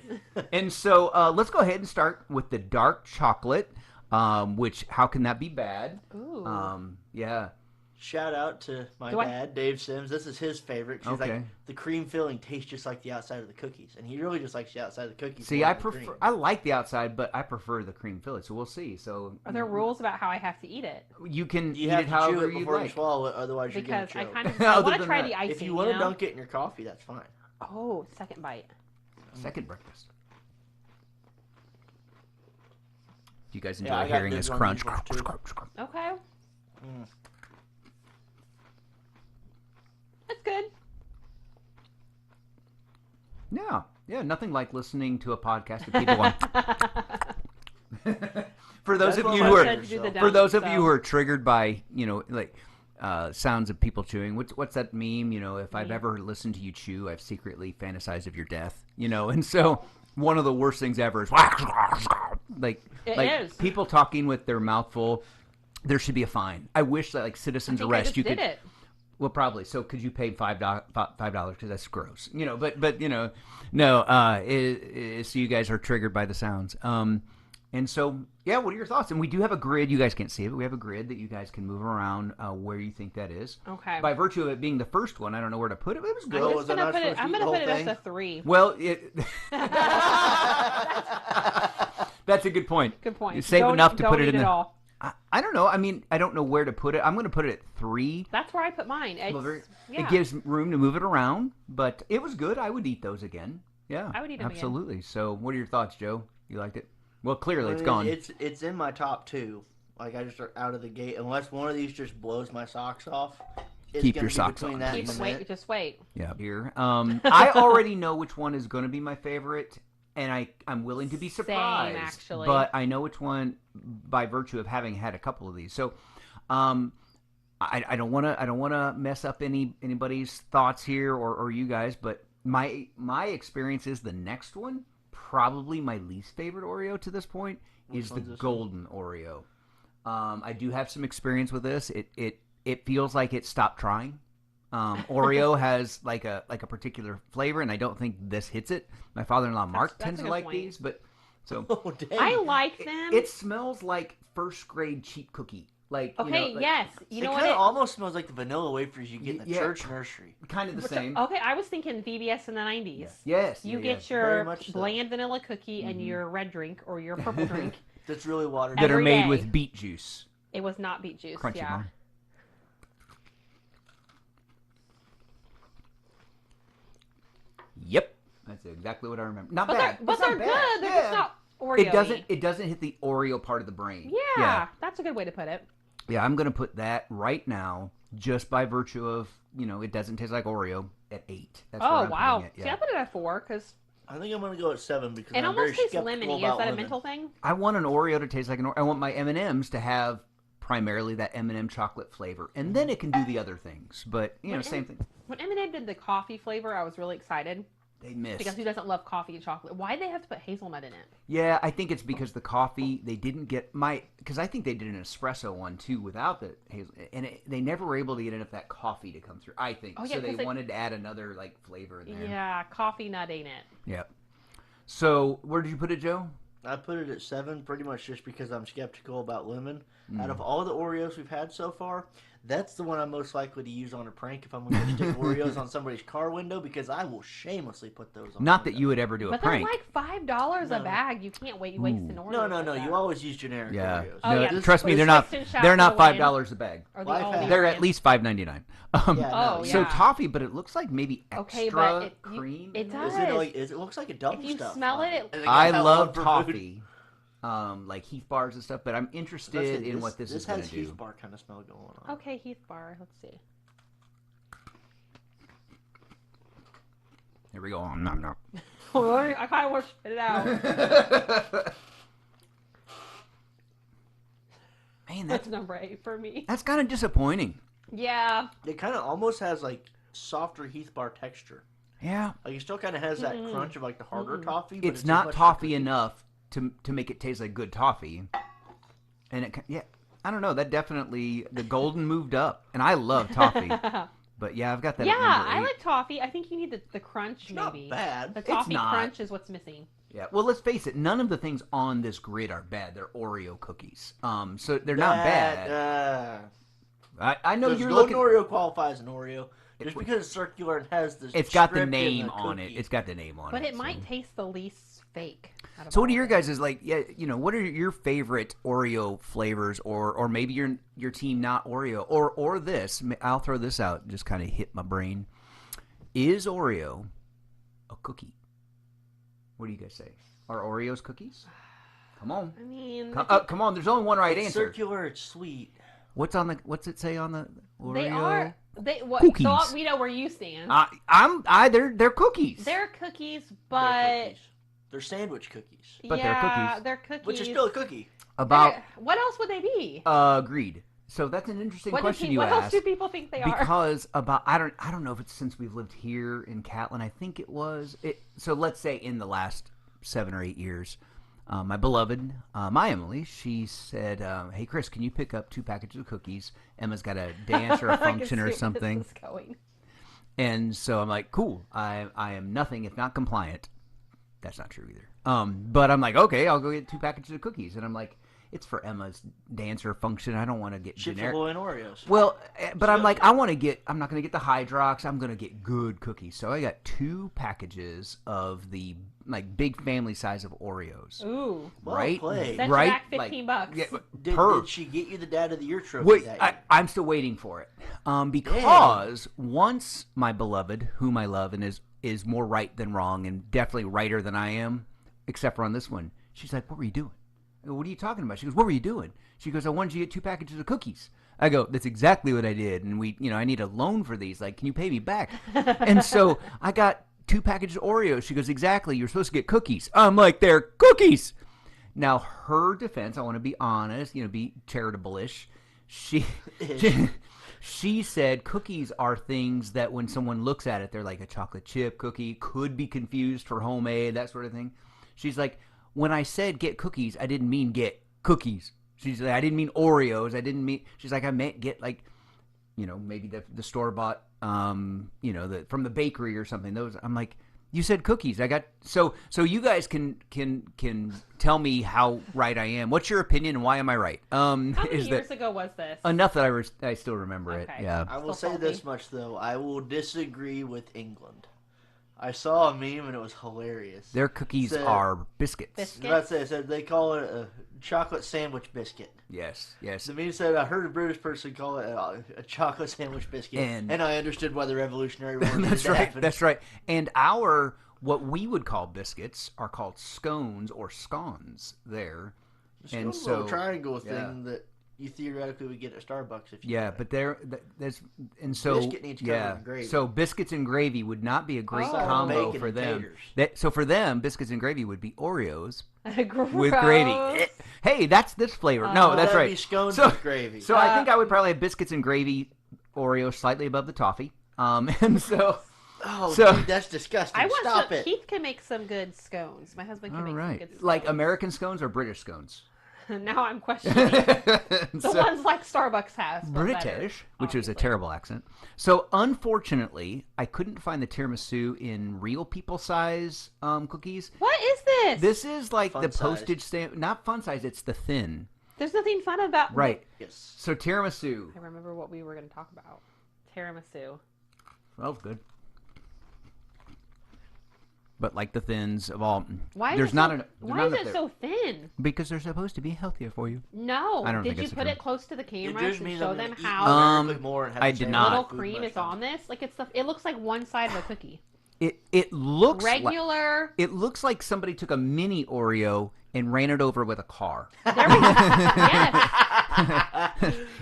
[SPEAKER 1] and so let's go ahead and start with the dark chocolate, which how can that be bad?
[SPEAKER 3] Ooh.
[SPEAKER 1] Yeah.
[SPEAKER 2] Shout out to my
[SPEAKER 3] Do I-
[SPEAKER 2] dad, Dave Sims. This is his favorite. 'Cause he's
[SPEAKER 1] Okay.
[SPEAKER 2] like, the cream filling tastes just like the outside of the cookies, and he really just likes the outside of the cookies.
[SPEAKER 1] See,
[SPEAKER 2] more
[SPEAKER 1] I
[SPEAKER 2] than the cream.
[SPEAKER 1] prefer. I like the outside, but I prefer the cream filling. So we'll see. So
[SPEAKER 3] Are there rules about how I have to eat it?
[SPEAKER 1] you can
[SPEAKER 2] You
[SPEAKER 1] eat
[SPEAKER 2] have
[SPEAKER 1] it
[SPEAKER 2] to
[SPEAKER 1] however
[SPEAKER 2] chew it
[SPEAKER 1] you
[SPEAKER 2] before you
[SPEAKER 1] like.
[SPEAKER 2] swallow it, otherwise you're
[SPEAKER 3] Because
[SPEAKER 2] gonna
[SPEAKER 3] I
[SPEAKER 2] choke.
[SPEAKER 3] kind of
[SPEAKER 1] Other
[SPEAKER 3] want to
[SPEAKER 1] than
[SPEAKER 3] try
[SPEAKER 1] that,
[SPEAKER 3] the icing.
[SPEAKER 2] If you want to
[SPEAKER 3] know?
[SPEAKER 2] dunk it in your coffee, that's fine.
[SPEAKER 3] Oh, second bite.
[SPEAKER 1] Second breakfast. Do you guys
[SPEAKER 2] Yeah,
[SPEAKER 1] enjoy
[SPEAKER 2] I got
[SPEAKER 1] hearing
[SPEAKER 2] dibs
[SPEAKER 1] this
[SPEAKER 2] on
[SPEAKER 1] crunch?
[SPEAKER 2] these ones, too.
[SPEAKER 3] Okay.
[SPEAKER 2] Mm.
[SPEAKER 3] That's good.
[SPEAKER 1] Yeah, nothing like listening to a podcast of people on. For those
[SPEAKER 2] That's
[SPEAKER 1] of
[SPEAKER 2] what
[SPEAKER 1] you
[SPEAKER 2] my
[SPEAKER 1] who are,
[SPEAKER 2] friends do the
[SPEAKER 1] for those of
[SPEAKER 3] dump,
[SPEAKER 1] you
[SPEAKER 3] so.
[SPEAKER 1] who are triggered by, sounds of people chewing. What's that meme? If I've
[SPEAKER 3] Meme.
[SPEAKER 1] ever listened to you chew, I've secretly fantasized of your death. And so one of the worst things ever is like
[SPEAKER 3] It
[SPEAKER 1] like
[SPEAKER 3] is.
[SPEAKER 1] people talking with their mouth full. There should be a fine. I wish that like
[SPEAKER 3] I
[SPEAKER 1] citizens
[SPEAKER 3] think I
[SPEAKER 1] arrest
[SPEAKER 3] just
[SPEAKER 1] you
[SPEAKER 3] did
[SPEAKER 1] could.
[SPEAKER 3] it.
[SPEAKER 1] Well, probably. So, could you pay $5 because that's gross, But no. So you guys are triggered by the sounds, and so yeah. What are your thoughts? And we do have a grid. You guys can't see it, but we have a grid that you guys can move around where you think that is.
[SPEAKER 3] Okay.
[SPEAKER 1] By virtue of it being the first one, I don't know where to put it. It was
[SPEAKER 3] I'm
[SPEAKER 1] good.
[SPEAKER 2] Oh,
[SPEAKER 3] just
[SPEAKER 2] was I
[SPEAKER 3] gonna
[SPEAKER 2] not
[SPEAKER 3] put it.
[SPEAKER 2] supposed to
[SPEAKER 3] I'm
[SPEAKER 2] eat
[SPEAKER 3] gonna
[SPEAKER 2] the
[SPEAKER 3] put it
[SPEAKER 2] whole
[SPEAKER 3] as
[SPEAKER 2] thing?
[SPEAKER 3] a 3.
[SPEAKER 1] Well, that's a good point.
[SPEAKER 3] Good point.
[SPEAKER 1] You save
[SPEAKER 3] Don't-
[SPEAKER 1] enough to
[SPEAKER 3] don't
[SPEAKER 1] put it
[SPEAKER 3] eat
[SPEAKER 1] in the.
[SPEAKER 3] all.
[SPEAKER 1] I don't know. I mean, I don't know where to put it. I'm going to put it at 3.
[SPEAKER 3] That's where I put mine. It's, yeah.
[SPEAKER 1] It gives room to move it around, but it was good. I would eat those again. Yeah,
[SPEAKER 3] I would eat them again.
[SPEAKER 1] absolutely. So, what are your thoughts, Joe? You liked it? Well, clearly
[SPEAKER 2] I
[SPEAKER 1] it's
[SPEAKER 2] mean,
[SPEAKER 1] gone.
[SPEAKER 2] It's in my top 2. Like, I just are out of the gate. Unless one of these just blows my socks off. It's
[SPEAKER 1] Keep
[SPEAKER 2] gonna
[SPEAKER 1] your
[SPEAKER 2] be
[SPEAKER 1] socks
[SPEAKER 2] between
[SPEAKER 1] on.
[SPEAKER 2] that
[SPEAKER 3] Keep
[SPEAKER 2] and
[SPEAKER 3] wait.
[SPEAKER 2] mint.
[SPEAKER 3] Just wait.
[SPEAKER 1] Yeah, here. I already know which one is going to be my favorite, and I'm willing to be surprised.
[SPEAKER 3] actually.
[SPEAKER 1] But I know which one by virtue of having had a couple of these. So, I don't want to mess up anybody's thoughts here or you guys, but my experience is the next one, probably my least favorite Oreo to this point,
[SPEAKER 2] Which
[SPEAKER 1] is the
[SPEAKER 2] one's this
[SPEAKER 1] golden Oreo. I do have some experience with this. It feels like it stopped trying. Oreo has like a particular flavor, and I don't think this hits it. My father-in-law Mark
[SPEAKER 3] that's
[SPEAKER 1] tends
[SPEAKER 3] a
[SPEAKER 1] to
[SPEAKER 3] good
[SPEAKER 1] like
[SPEAKER 3] point.
[SPEAKER 1] these, but so
[SPEAKER 2] Oh, dang.
[SPEAKER 3] I like them.
[SPEAKER 1] it smells like first grade cheap cookie. Like
[SPEAKER 3] okay. Yes. You
[SPEAKER 2] it
[SPEAKER 3] know
[SPEAKER 2] kind
[SPEAKER 3] what?
[SPEAKER 2] of almost smells like the vanilla wafers you get in the
[SPEAKER 1] Yeah.
[SPEAKER 2] church nursery.
[SPEAKER 1] kind of the
[SPEAKER 3] So-
[SPEAKER 1] same.
[SPEAKER 3] okay, I was thinking VBS in the 90s.
[SPEAKER 1] Yes,
[SPEAKER 3] You
[SPEAKER 1] yeah,
[SPEAKER 3] get
[SPEAKER 1] yeah.
[SPEAKER 2] Very
[SPEAKER 3] your
[SPEAKER 2] much so.
[SPEAKER 3] bland vanilla cookie and
[SPEAKER 1] Mhm.
[SPEAKER 3] your red drink or your purple drink.
[SPEAKER 2] That's really watered
[SPEAKER 1] that
[SPEAKER 2] down.
[SPEAKER 1] are
[SPEAKER 3] every
[SPEAKER 1] made
[SPEAKER 3] day.
[SPEAKER 1] with beet juice.
[SPEAKER 3] It was not beet juice.
[SPEAKER 1] Crunchy,
[SPEAKER 3] yeah.
[SPEAKER 1] Mom. Yep, that's exactly what I remember. Not
[SPEAKER 3] But
[SPEAKER 1] bad.
[SPEAKER 3] they're, but
[SPEAKER 1] It's not
[SPEAKER 3] they're
[SPEAKER 1] bad.
[SPEAKER 3] good. They're
[SPEAKER 1] Yeah.
[SPEAKER 3] just not Oreo.
[SPEAKER 1] It doesn't hit the Oreo part of the brain.
[SPEAKER 3] Yeah, that's a good way to put it.
[SPEAKER 1] Yeah, I'm gonna put that right now, just by virtue of it doesn't taste like Oreo at 8. That's where
[SPEAKER 3] Oh
[SPEAKER 1] I'm
[SPEAKER 3] wow!
[SPEAKER 1] putting it,
[SPEAKER 3] See,
[SPEAKER 1] yeah.
[SPEAKER 3] I put it at 4 because
[SPEAKER 2] I think I'm going to go at 7 because
[SPEAKER 3] it
[SPEAKER 2] I'm very
[SPEAKER 3] almost tastes
[SPEAKER 2] skeptical
[SPEAKER 3] lemony. Is
[SPEAKER 2] about
[SPEAKER 3] that a
[SPEAKER 2] lemon.
[SPEAKER 3] mental thing?
[SPEAKER 1] I want an Oreo to taste like an Oreo. I want my M&Ms to have primarily that M&M chocolate flavor, and then it can do the other things. But same thing.
[SPEAKER 3] When M&M did the coffee flavor, I was really excited
[SPEAKER 1] They missed.
[SPEAKER 3] because who doesn't love coffee and chocolate? Why did they have to put hazelnut in it?
[SPEAKER 1] Yeah, I think it's because the coffee they didn't get because I think they did an espresso one too without the hazel, and they never were able to get enough of that coffee to come through. I think
[SPEAKER 3] Oh, yeah,
[SPEAKER 1] so. They
[SPEAKER 3] 'cause
[SPEAKER 1] wanted to add another like flavor in there.
[SPEAKER 3] Yeah, coffee nut ain't it?
[SPEAKER 1] Yeah. So where did you put it, Joe?
[SPEAKER 2] I put it at 7 pretty much just because I'm skeptical about lemon. Out of all the Oreos we've had so far, that's the one I'm most likely to use on a prank if I'm going to stick Oreos on somebody's car window, because I will shamelessly put those on.
[SPEAKER 1] Not that you would ever do a
[SPEAKER 3] But
[SPEAKER 1] prank.
[SPEAKER 3] they're like $5 a bag. You can't waste an Oreo.
[SPEAKER 2] No. You always use generic
[SPEAKER 1] Yeah.
[SPEAKER 2] Oreos.
[SPEAKER 3] Oh,
[SPEAKER 1] No,
[SPEAKER 3] yeah.
[SPEAKER 1] trust me, they're not. They're not $5 a bag.
[SPEAKER 3] Or the
[SPEAKER 2] Life
[SPEAKER 3] Aldi
[SPEAKER 2] hack.
[SPEAKER 1] They're
[SPEAKER 3] brand.
[SPEAKER 1] at least $5.99.
[SPEAKER 2] No.
[SPEAKER 1] So
[SPEAKER 3] yeah.
[SPEAKER 1] toffee, but it looks like maybe extra
[SPEAKER 3] Okay, but
[SPEAKER 1] cream.
[SPEAKER 3] it does.
[SPEAKER 2] It looks like a double
[SPEAKER 3] If you
[SPEAKER 2] stuff.
[SPEAKER 3] smell it,
[SPEAKER 2] And they
[SPEAKER 1] I
[SPEAKER 2] got that
[SPEAKER 1] love
[SPEAKER 2] one for
[SPEAKER 1] toffee, like Heath bars and stuff. But I'm
[SPEAKER 2] food.
[SPEAKER 1] interested in what this is going
[SPEAKER 2] has
[SPEAKER 1] to do.
[SPEAKER 2] Heath bar kind of smell going on.
[SPEAKER 3] Okay, Heath bar. Let's see.
[SPEAKER 1] Here we go. Nom, nom.
[SPEAKER 3] I kind of want to spit it out.
[SPEAKER 1] Man,
[SPEAKER 3] That's number 8 for me.
[SPEAKER 1] that's kind of disappointing.
[SPEAKER 3] Yeah.
[SPEAKER 2] It kind of almost has like softer Heath bar texture.
[SPEAKER 1] Yeah,
[SPEAKER 2] Like it still kind of has that crunch of like the harder toffee. But
[SPEAKER 1] it's
[SPEAKER 2] as
[SPEAKER 1] not
[SPEAKER 2] much
[SPEAKER 1] toffee
[SPEAKER 2] cookie.
[SPEAKER 1] enough to make it taste like good toffee. And I don't know. That definitely the golden moved up, and I love toffee. But yeah, I've got that.
[SPEAKER 3] Yeah,
[SPEAKER 1] at number 8.
[SPEAKER 3] I like toffee. I think you need the crunch,
[SPEAKER 2] Not
[SPEAKER 3] maybe.
[SPEAKER 2] bad.
[SPEAKER 3] The
[SPEAKER 2] It's
[SPEAKER 3] toffee
[SPEAKER 1] not.
[SPEAKER 3] crunch is what's missing.
[SPEAKER 1] Yeah, well, let's face it. None of the things on this grid are bad. They're Oreo cookies. So they're not bad. I know
[SPEAKER 2] Because
[SPEAKER 1] you're
[SPEAKER 2] golden
[SPEAKER 1] looking.
[SPEAKER 2] Oreo qualifies an Oreo just because it's circular and has the.
[SPEAKER 1] It's got the
[SPEAKER 2] script in
[SPEAKER 1] name
[SPEAKER 2] the
[SPEAKER 1] on it.
[SPEAKER 2] cookie.
[SPEAKER 1] It's got the name on it.
[SPEAKER 3] But it
[SPEAKER 1] so.
[SPEAKER 3] might taste the least fake. out of
[SPEAKER 1] So what
[SPEAKER 3] all
[SPEAKER 1] are your
[SPEAKER 3] of it.
[SPEAKER 1] guys' like? Yeah, what are your favorite Oreo flavors, or maybe your team not Oreo, or this? I'll throw this out. Just kind of hit my brain. Is Oreo a cookie? What do you guys say? Are Oreos cookies? Come on,
[SPEAKER 3] I mean,
[SPEAKER 1] come on. There's only one right
[SPEAKER 2] It's
[SPEAKER 1] answer.
[SPEAKER 2] circular. It's sweet.
[SPEAKER 1] What's it say on the Oreo?
[SPEAKER 3] they are. What,
[SPEAKER 1] Cookies.
[SPEAKER 3] So we know where you stand.
[SPEAKER 1] They're cookies.
[SPEAKER 3] They're cookies,
[SPEAKER 2] They're
[SPEAKER 3] but
[SPEAKER 2] cookies. They're sandwich cookies,
[SPEAKER 1] But they're
[SPEAKER 3] yeah,
[SPEAKER 1] cookies.
[SPEAKER 3] they're cookies.
[SPEAKER 2] which is still a cookie.
[SPEAKER 1] About
[SPEAKER 3] What else would they be?
[SPEAKER 1] agreed. So that's an interesting
[SPEAKER 3] What
[SPEAKER 1] question you
[SPEAKER 3] else
[SPEAKER 1] asked.
[SPEAKER 3] do people think they are?
[SPEAKER 1] Because I don't know if it's since we've lived here in Catlin. I think it was so let's say in the last 7 or 8 years, my beloved, my Emily, she said, "Hey Chris, can you pick up 2 packages of cookies? Emma's got a dance or a
[SPEAKER 3] I can
[SPEAKER 1] function
[SPEAKER 3] see
[SPEAKER 1] or
[SPEAKER 3] where
[SPEAKER 1] something."
[SPEAKER 3] This is going.
[SPEAKER 1] And so I'm like, "Cool. I am nothing if not compliant." That's not true either. But I'm like, "Okay, I'll go get 2 packages of cookies." And I'm like, "It's for Emma's dance or function. I don't want to get
[SPEAKER 2] Chips
[SPEAKER 1] generic."
[SPEAKER 2] Ahoy and Oreos.
[SPEAKER 1] Well, but I'm like, I'm not going to get the Hydrox. I'm going to get good cookies. So I got 2 packages of the like big family size of Oreos.
[SPEAKER 3] Ooh.
[SPEAKER 2] Well
[SPEAKER 1] right?
[SPEAKER 2] played.
[SPEAKER 3] Sent
[SPEAKER 1] Right?
[SPEAKER 3] you back
[SPEAKER 1] Like,
[SPEAKER 3] 15 bucks.
[SPEAKER 1] Yeah,
[SPEAKER 2] Did she get you the Dad of the Year trophy
[SPEAKER 1] Wait,
[SPEAKER 2] that year?
[SPEAKER 1] I'm still waiting for it. Because once my beloved, whom I love and is more right than wrong and definitely righter than I am, except for on this one, she's like, "What were you doing?" I go, "What are you talking about?" She goes, "What were you doing?" She goes, "I wanted you to get 2 packages of cookies." I go, "That's exactly what I did. And I need a loan for these. Like, can you pay me back?" And so I got 2 packages of Oreos. She goes, "Exactly. You're supposed to get cookies." I'm like, "They're cookies." Now, her defense, I want to be honest, be charitable-ish. She said cookies are things that when someone looks at it, they're like a chocolate chip cookie, could be confused for homemade, that sort of thing. She's like, when I said get cookies, I didn't mean get cookies. She's like, I didn't mean Oreos. I didn't mean. She's like, I meant get like, maybe the store bought, from the bakery or something. Those. I'm like, you said cookies. I got so you guys can tell me how right I am. What's your opinion and why am I right?
[SPEAKER 3] How many years ago was this?
[SPEAKER 1] Enough that I still remember it.
[SPEAKER 3] Okay.
[SPEAKER 1] Yeah.
[SPEAKER 2] I will
[SPEAKER 3] Still
[SPEAKER 2] say
[SPEAKER 3] salty.
[SPEAKER 2] this much though. I will disagree with England. I saw a meme and it was hilarious.
[SPEAKER 1] Their cookies
[SPEAKER 2] So-
[SPEAKER 1] are biscuits.
[SPEAKER 2] I was
[SPEAKER 3] Biscuits?
[SPEAKER 2] about to say, it said they call it a chocolate sandwich biscuit.
[SPEAKER 1] Yes.
[SPEAKER 2] The meme said, I heard a British person call it a chocolate sandwich biscuit,
[SPEAKER 1] And-
[SPEAKER 2] and I understood why the Revolutionary War needed
[SPEAKER 1] That's
[SPEAKER 2] to
[SPEAKER 1] right.
[SPEAKER 2] happen.
[SPEAKER 1] That's right. And what we would call biscuits are called scones or scones there.
[SPEAKER 2] It's
[SPEAKER 1] And
[SPEAKER 2] a little
[SPEAKER 1] so
[SPEAKER 2] triangle
[SPEAKER 1] yeah.
[SPEAKER 2] thing that you theoretically would get at Starbucks if you
[SPEAKER 1] Yeah,
[SPEAKER 2] did
[SPEAKER 1] but there's and so
[SPEAKER 2] Biscuit needs covered in gravy.
[SPEAKER 1] So biscuits and gravy would not be a great
[SPEAKER 3] Oh.
[SPEAKER 1] combo
[SPEAKER 2] Bacon
[SPEAKER 1] for
[SPEAKER 2] and
[SPEAKER 1] them.
[SPEAKER 2] taters.
[SPEAKER 1] So for them, biscuits and gravy would be Oreos
[SPEAKER 3] Gross.
[SPEAKER 1] with gravy. Hey, that's this flavor. No, that's
[SPEAKER 2] That'd
[SPEAKER 1] right.
[SPEAKER 2] be scones
[SPEAKER 1] So-
[SPEAKER 2] with gravy.
[SPEAKER 1] So I think I would probably have biscuits and gravy, Oreos slightly above the toffee. And so
[SPEAKER 2] dude, that's disgusting.
[SPEAKER 3] I want
[SPEAKER 2] Stop
[SPEAKER 3] some.
[SPEAKER 2] it.
[SPEAKER 3] Keith can make some good scones. My husband can
[SPEAKER 1] all
[SPEAKER 3] make some
[SPEAKER 1] right,
[SPEAKER 3] good scones.
[SPEAKER 1] like American scones or British scones.
[SPEAKER 3] Now I'm questioning the
[SPEAKER 1] So-
[SPEAKER 3] ones like Starbucks has. but
[SPEAKER 1] British,
[SPEAKER 3] better,
[SPEAKER 1] which is a
[SPEAKER 3] obviously.
[SPEAKER 1] terrible accent. So unfortunately, I couldn't find the tiramisu in real people size cookies.
[SPEAKER 3] What is this?
[SPEAKER 1] This is like
[SPEAKER 2] Fun
[SPEAKER 1] the
[SPEAKER 2] size.
[SPEAKER 1] postage stamp, not fun size. It's the thin,
[SPEAKER 3] There's nothing fun about.
[SPEAKER 1] right?
[SPEAKER 2] Yes.
[SPEAKER 1] So tiramisu.
[SPEAKER 3] I remember what we were going to talk about. Tiramisu.
[SPEAKER 1] That was good. But like the thins of all,
[SPEAKER 3] Why
[SPEAKER 1] there's
[SPEAKER 3] is
[SPEAKER 1] not
[SPEAKER 3] it,
[SPEAKER 1] enough.
[SPEAKER 3] why
[SPEAKER 1] not
[SPEAKER 3] is
[SPEAKER 1] enough
[SPEAKER 3] it
[SPEAKER 1] there.
[SPEAKER 3] so thin?
[SPEAKER 1] Because they're supposed to be healthier for you.
[SPEAKER 3] No.
[SPEAKER 1] I don't
[SPEAKER 3] Did
[SPEAKER 1] think
[SPEAKER 3] you
[SPEAKER 1] it's
[SPEAKER 3] put
[SPEAKER 1] true.
[SPEAKER 3] it close to the
[SPEAKER 2] It
[SPEAKER 3] camera
[SPEAKER 2] just
[SPEAKER 3] to
[SPEAKER 2] means
[SPEAKER 3] show
[SPEAKER 2] I'm
[SPEAKER 3] them
[SPEAKER 2] gonna eat
[SPEAKER 3] how
[SPEAKER 2] numerically more and have
[SPEAKER 1] I
[SPEAKER 2] the
[SPEAKER 1] did
[SPEAKER 2] same
[SPEAKER 1] not.
[SPEAKER 3] little
[SPEAKER 2] food
[SPEAKER 3] cream
[SPEAKER 2] my
[SPEAKER 3] is on
[SPEAKER 2] stomach.
[SPEAKER 3] this? Like it looks like one side of a cookie.
[SPEAKER 1] It looks like,
[SPEAKER 3] Regular.
[SPEAKER 1] it looks like somebody took a mini Oreo and ran it over with a car.
[SPEAKER 3] There we go. Yes.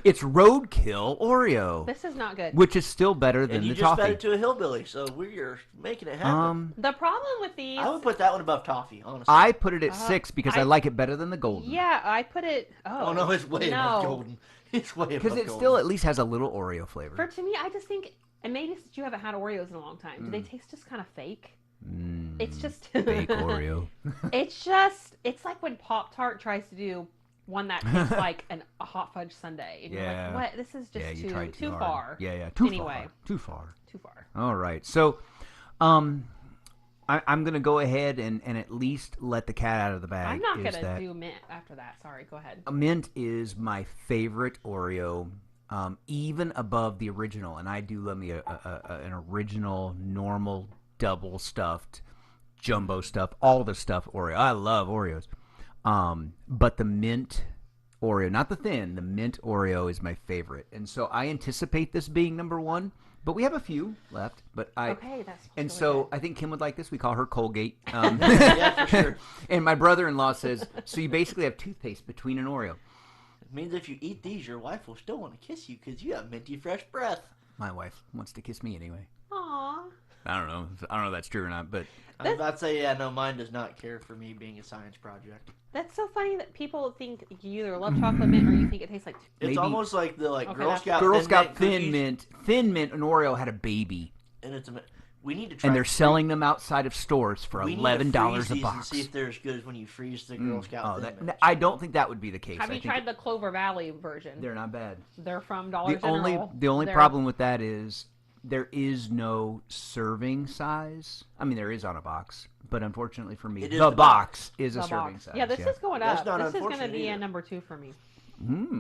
[SPEAKER 1] It's roadkill Oreo,
[SPEAKER 3] This is not good.
[SPEAKER 1] which is still better than
[SPEAKER 2] And you
[SPEAKER 1] the
[SPEAKER 2] just fed
[SPEAKER 1] toffee.
[SPEAKER 2] it to a hillbilly, so we're making it happen.
[SPEAKER 3] The problem with these.
[SPEAKER 2] I would put that one above toffee, honestly.
[SPEAKER 1] I put it at 6 because I
[SPEAKER 3] I-
[SPEAKER 1] like it better than the golden.
[SPEAKER 3] Yeah, I put it.
[SPEAKER 2] Oh no, it's way above
[SPEAKER 3] no.
[SPEAKER 2] golden. It's way above
[SPEAKER 1] Because it
[SPEAKER 2] golden.
[SPEAKER 1] still at least has a little Oreo flavor.
[SPEAKER 3] For to me, I just think, and maybe it's that you haven't had Oreos in a long time. Do they taste just kind of fake? It's just
[SPEAKER 1] Fake Oreo.
[SPEAKER 3] It's like when Pop Tart tries to do one that tastes like a hot fudge sundae, and you're
[SPEAKER 1] Yeah.
[SPEAKER 3] like, what? This is just
[SPEAKER 1] Yeah, you tried
[SPEAKER 3] too
[SPEAKER 1] hard.
[SPEAKER 3] far.
[SPEAKER 1] Yeah, too
[SPEAKER 3] Anyway.
[SPEAKER 1] far. Too far.
[SPEAKER 3] Too far.
[SPEAKER 1] All right. So, I'm going to go ahead and at least let the cat out of the bag.
[SPEAKER 3] I'm not
[SPEAKER 1] is
[SPEAKER 3] gonna
[SPEAKER 1] that
[SPEAKER 3] do mint after that. Sorry, go ahead.
[SPEAKER 1] Mint is my favorite Oreo, even above the original. And I do love me an original, normal, double stuffed, jumbo stuff, all the stuff Oreo. I love Oreos. But the mint Oreo, not the thin, the mint Oreo is my favorite. And so I anticipate this being number 1. But we have a few left. But
[SPEAKER 3] Okay, that's
[SPEAKER 1] and
[SPEAKER 3] really
[SPEAKER 1] so
[SPEAKER 3] good.
[SPEAKER 1] I think Kim would like this. We call her Colgate.
[SPEAKER 2] Yeah, for sure.
[SPEAKER 1] And my brother-in-law says, so you basically have toothpaste between an Oreo.
[SPEAKER 2] It means if you eat these, your wife will still want to kiss you because you have minty fresh breath.
[SPEAKER 1] My wife wants to kiss me anyway.
[SPEAKER 3] Aw.
[SPEAKER 1] I don't know if that's true or not, but
[SPEAKER 2] I'm about to say, yeah, no, mine does not care for me being a science project.
[SPEAKER 3] That's so funny that people think you either love chocolate mint or you think it tastes like.
[SPEAKER 2] It's
[SPEAKER 1] Maybe-
[SPEAKER 2] almost like the
[SPEAKER 3] Okay,
[SPEAKER 2] Girl
[SPEAKER 3] that's-
[SPEAKER 2] Scout
[SPEAKER 1] Girl
[SPEAKER 2] Thin
[SPEAKER 1] Scout
[SPEAKER 2] Mint
[SPEAKER 1] Thin
[SPEAKER 2] cookies,
[SPEAKER 1] Mint, and Oreo had a baby,
[SPEAKER 2] and it's we need to try.
[SPEAKER 1] and they're selling them outside of stores for
[SPEAKER 2] we need to
[SPEAKER 1] $11
[SPEAKER 2] freeze
[SPEAKER 1] a
[SPEAKER 2] these
[SPEAKER 1] box.
[SPEAKER 2] and see if they're as good as when you freeze the Girl Scout
[SPEAKER 1] Oh,
[SPEAKER 2] Thin
[SPEAKER 1] that,
[SPEAKER 2] Mints.
[SPEAKER 1] I don't think that would be the case.
[SPEAKER 3] Have
[SPEAKER 1] I
[SPEAKER 3] you
[SPEAKER 1] think
[SPEAKER 3] tried the Clover Valley version?
[SPEAKER 1] they're not bad.
[SPEAKER 3] They're from Dollar
[SPEAKER 1] The only
[SPEAKER 3] General. They're-
[SPEAKER 1] problem with that is there is no serving size. I mean, there is on a box, but unfortunately for me,
[SPEAKER 2] It is
[SPEAKER 1] the
[SPEAKER 2] the
[SPEAKER 1] box is a
[SPEAKER 3] the
[SPEAKER 1] serving
[SPEAKER 3] box.
[SPEAKER 1] size.
[SPEAKER 3] Yeah, this is going
[SPEAKER 2] That's
[SPEAKER 3] up.
[SPEAKER 2] not
[SPEAKER 3] This is going to
[SPEAKER 2] unfortunate
[SPEAKER 3] be a
[SPEAKER 2] either.
[SPEAKER 3] number 2 for me.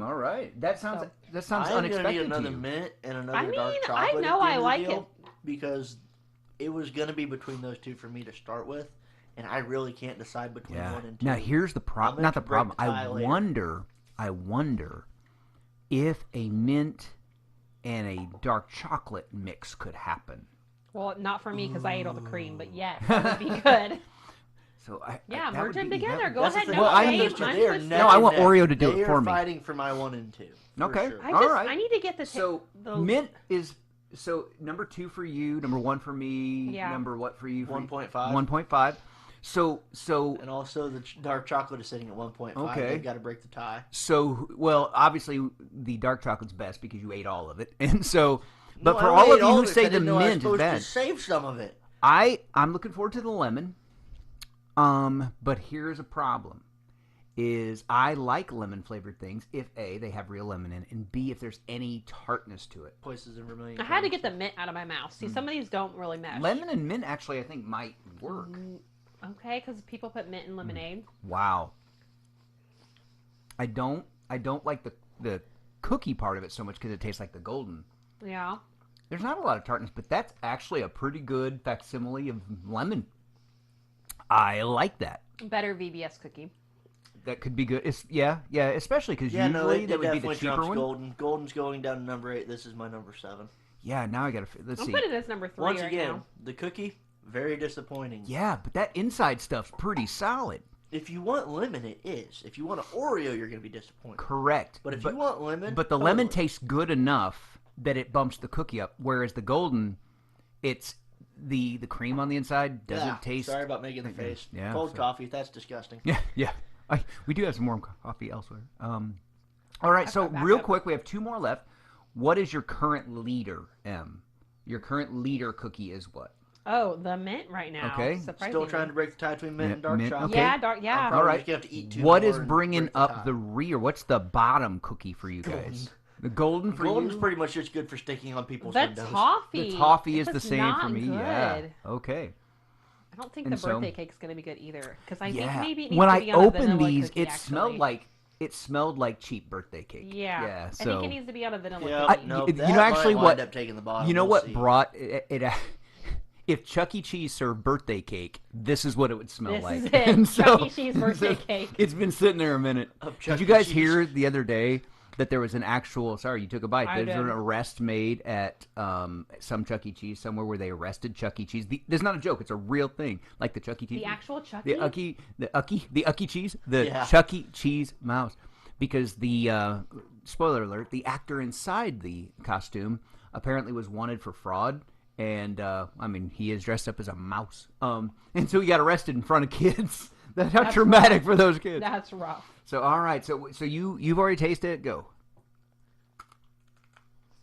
[SPEAKER 1] All right. That sounds
[SPEAKER 3] So-
[SPEAKER 2] I'm gonna
[SPEAKER 1] unexpected
[SPEAKER 2] need
[SPEAKER 1] to
[SPEAKER 2] another
[SPEAKER 1] you.
[SPEAKER 2] mint and another
[SPEAKER 3] I mean,
[SPEAKER 2] dark
[SPEAKER 3] I
[SPEAKER 2] chocolate.
[SPEAKER 3] know
[SPEAKER 2] at the
[SPEAKER 3] I
[SPEAKER 2] end of the
[SPEAKER 3] like
[SPEAKER 2] deal because it was gonna be between those two for me to start with, and I really can't decide between
[SPEAKER 1] Yeah.
[SPEAKER 2] 1 and 2.
[SPEAKER 1] Now here's the
[SPEAKER 2] I'm
[SPEAKER 1] problem.
[SPEAKER 2] gonna
[SPEAKER 1] Not the
[SPEAKER 2] have to break
[SPEAKER 1] problem.
[SPEAKER 2] the tie later.
[SPEAKER 1] I wonder if a mint and a dark chocolate mix could happen.
[SPEAKER 3] Well, not for me because I ate all the cream, but yes, that would be good.
[SPEAKER 1] So
[SPEAKER 3] Yeah,
[SPEAKER 1] that
[SPEAKER 3] merge
[SPEAKER 1] would
[SPEAKER 3] them
[SPEAKER 1] be- that
[SPEAKER 3] together.
[SPEAKER 1] would-
[SPEAKER 3] Go
[SPEAKER 2] That's the
[SPEAKER 3] ahead.
[SPEAKER 2] thing
[SPEAKER 3] No
[SPEAKER 1] Well,
[SPEAKER 2] about
[SPEAKER 1] I
[SPEAKER 3] shame.
[SPEAKER 1] need
[SPEAKER 2] those two.
[SPEAKER 3] I'm
[SPEAKER 2] They are
[SPEAKER 3] twisted.
[SPEAKER 2] neck
[SPEAKER 1] No, I
[SPEAKER 2] and
[SPEAKER 1] want
[SPEAKER 2] neck.
[SPEAKER 1] Oreo to do
[SPEAKER 2] They
[SPEAKER 1] it for
[SPEAKER 2] are
[SPEAKER 1] me.
[SPEAKER 2] fighting for my 1 and 2. for
[SPEAKER 1] Okay.
[SPEAKER 2] sure.
[SPEAKER 3] I
[SPEAKER 1] All
[SPEAKER 3] just
[SPEAKER 1] right.
[SPEAKER 3] I need to get the
[SPEAKER 1] So
[SPEAKER 3] the
[SPEAKER 1] mint is number 2 for you, number 1 for me,
[SPEAKER 3] Yeah.
[SPEAKER 1] number what for you?
[SPEAKER 2] 1.5.
[SPEAKER 1] 1.5. So
[SPEAKER 2] And also the dark chocolate is sitting at 1.5.
[SPEAKER 1] Okay.
[SPEAKER 2] They've got to break the tie.
[SPEAKER 1] well, obviously the dark chocolate's best because you ate all of it, and so. But
[SPEAKER 2] No,
[SPEAKER 1] for
[SPEAKER 2] I
[SPEAKER 1] all
[SPEAKER 2] ate
[SPEAKER 1] of you who
[SPEAKER 2] it,
[SPEAKER 1] say
[SPEAKER 2] I
[SPEAKER 1] the
[SPEAKER 2] didn't know I was
[SPEAKER 1] mint is
[SPEAKER 2] supposed
[SPEAKER 1] bad,
[SPEAKER 2] to save some of it.
[SPEAKER 1] I'm looking forward to the lemon. But here's a problem: is I like lemon flavored things if A, they have real lemon in it, and B, if there's any tartness to it.
[SPEAKER 2] Places in Vermilion.
[SPEAKER 3] I had to get the mint out of my mouth. See, some of these don't really mesh.
[SPEAKER 1] Lemon and mint actually, I think, might work.
[SPEAKER 3] Okay, because people put mint in lemonade.
[SPEAKER 1] Wow. I don't like the cookie part of it so much because it tastes like the golden.
[SPEAKER 3] Yeah.
[SPEAKER 1] There's not a lot of tartness, but that's actually a pretty good facsimile of lemon. I like that.
[SPEAKER 3] Better VBS cookie.
[SPEAKER 1] That could be good. Yeah, especially because
[SPEAKER 2] Yeah, no,
[SPEAKER 1] usually
[SPEAKER 2] it
[SPEAKER 1] that would be the
[SPEAKER 2] definitely
[SPEAKER 1] cheaper
[SPEAKER 2] trumps
[SPEAKER 1] one.
[SPEAKER 2] golden. Golden's going down to number 8. This is my number 7.
[SPEAKER 1] Yeah, now I gotta. Let's
[SPEAKER 3] I'm
[SPEAKER 1] see.
[SPEAKER 3] putting it as number 3
[SPEAKER 2] Once
[SPEAKER 3] right
[SPEAKER 2] again,
[SPEAKER 3] now.
[SPEAKER 2] the cookie, very disappointing.
[SPEAKER 1] Yeah, but that inside stuff's pretty solid.
[SPEAKER 2] If you want lemon, it is. If you want an Oreo, you're going to be disappointed.
[SPEAKER 1] Correct.
[SPEAKER 2] But if you want lemon,
[SPEAKER 1] but the lemon
[SPEAKER 2] totally.
[SPEAKER 1] tastes good enough that it bumps the cookie up, whereas the golden, it's the cream on the inside doesn't
[SPEAKER 2] Yeah,
[SPEAKER 1] taste.
[SPEAKER 2] Sorry about making the face.
[SPEAKER 1] Yeah,
[SPEAKER 2] Cold
[SPEAKER 1] so-
[SPEAKER 2] coffee, that's disgusting.
[SPEAKER 1] Yeah. We do have some warm coffee elsewhere. All right, so
[SPEAKER 3] back
[SPEAKER 1] real
[SPEAKER 3] up.
[SPEAKER 1] quick, we have 2 more left. What is your current leader, M? Your current leader cookie is what?
[SPEAKER 3] Oh, the mint right now.
[SPEAKER 1] Okay.
[SPEAKER 3] Surprisingly.
[SPEAKER 2] Still trying to break the tie between mint and dark
[SPEAKER 1] mint,
[SPEAKER 2] chocolate.
[SPEAKER 1] okay.
[SPEAKER 3] Yeah, dark. Yeah.
[SPEAKER 2] I'm probably
[SPEAKER 1] All right.
[SPEAKER 2] just gonna have to eat 2
[SPEAKER 1] What
[SPEAKER 2] more
[SPEAKER 1] is
[SPEAKER 2] and
[SPEAKER 1] bringing
[SPEAKER 2] break the
[SPEAKER 1] up
[SPEAKER 2] tie.
[SPEAKER 1] the rear? What's the bottom cookie for you guys? The golden for
[SPEAKER 2] Golden's
[SPEAKER 1] you?
[SPEAKER 2] pretty much just good for sticking on people's
[SPEAKER 3] The
[SPEAKER 2] windows.
[SPEAKER 3] toffee.
[SPEAKER 1] The toffee is
[SPEAKER 3] It's
[SPEAKER 1] the
[SPEAKER 3] just
[SPEAKER 1] same for
[SPEAKER 3] not
[SPEAKER 1] me.
[SPEAKER 3] Good.
[SPEAKER 1] Yeah. Okay.
[SPEAKER 3] I don't think
[SPEAKER 1] And
[SPEAKER 3] the
[SPEAKER 1] so-
[SPEAKER 3] birthday cake's gonna be good either. Because I think
[SPEAKER 1] Yeah.
[SPEAKER 3] maybe it needs
[SPEAKER 1] When
[SPEAKER 3] to
[SPEAKER 1] I
[SPEAKER 3] be on a
[SPEAKER 1] opened
[SPEAKER 3] vanilla
[SPEAKER 1] these,
[SPEAKER 3] cookie,
[SPEAKER 1] it smelled
[SPEAKER 3] actually.
[SPEAKER 1] like cheap birthday cake.
[SPEAKER 3] Yeah.
[SPEAKER 1] Yeah.
[SPEAKER 3] I
[SPEAKER 1] So
[SPEAKER 3] think it needs to be on a vanilla
[SPEAKER 2] Yeah,
[SPEAKER 3] cookie.
[SPEAKER 2] no,
[SPEAKER 1] you
[SPEAKER 2] that
[SPEAKER 1] know, actually,
[SPEAKER 2] might
[SPEAKER 1] what-
[SPEAKER 2] wind up taking the bottom.
[SPEAKER 1] you know
[SPEAKER 2] We'll
[SPEAKER 1] what
[SPEAKER 2] see.
[SPEAKER 1] brought it if Chuck E. Cheese served birthday cake, this is what it would smell
[SPEAKER 3] This
[SPEAKER 1] like.
[SPEAKER 3] is it.
[SPEAKER 1] And
[SPEAKER 3] Chuck E. Cheese birthday cake.
[SPEAKER 1] It's been sitting there a minute.
[SPEAKER 2] Of
[SPEAKER 1] Did
[SPEAKER 2] Chuck
[SPEAKER 1] you
[SPEAKER 2] E.
[SPEAKER 1] guys
[SPEAKER 2] Cheese.
[SPEAKER 1] hear the other day that there was an actual? Sorry, you took a bite.
[SPEAKER 3] I
[SPEAKER 1] There's an
[SPEAKER 3] did.
[SPEAKER 1] arrest made at some Chuck E. Cheese somewhere where they arrested Chuck E. Cheese. There's not a joke. It's a real thing. Like the Chuck E. Cheese.
[SPEAKER 3] The actual Chuck
[SPEAKER 1] The
[SPEAKER 3] E.
[SPEAKER 1] Ucky Cheese, the
[SPEAKER 2] Yeah.
[SPEAKER 1] Chuck E. Cheese mouse, because the spoiler alert, the actor inside the costume apparently was wanted for fraud, and I mean he is dressed up as a mouse, and so he got arrested in front of kids. That's how
[SPEAKER 3] That's
[SPEAKER 1] traumatic
[SPEAKER 3] rough.
[SPEAKER 1] for those kids.
[SPEAKER 3] That's rough.
[SPEAKER 1] So all right, so you've already tasted it. Go.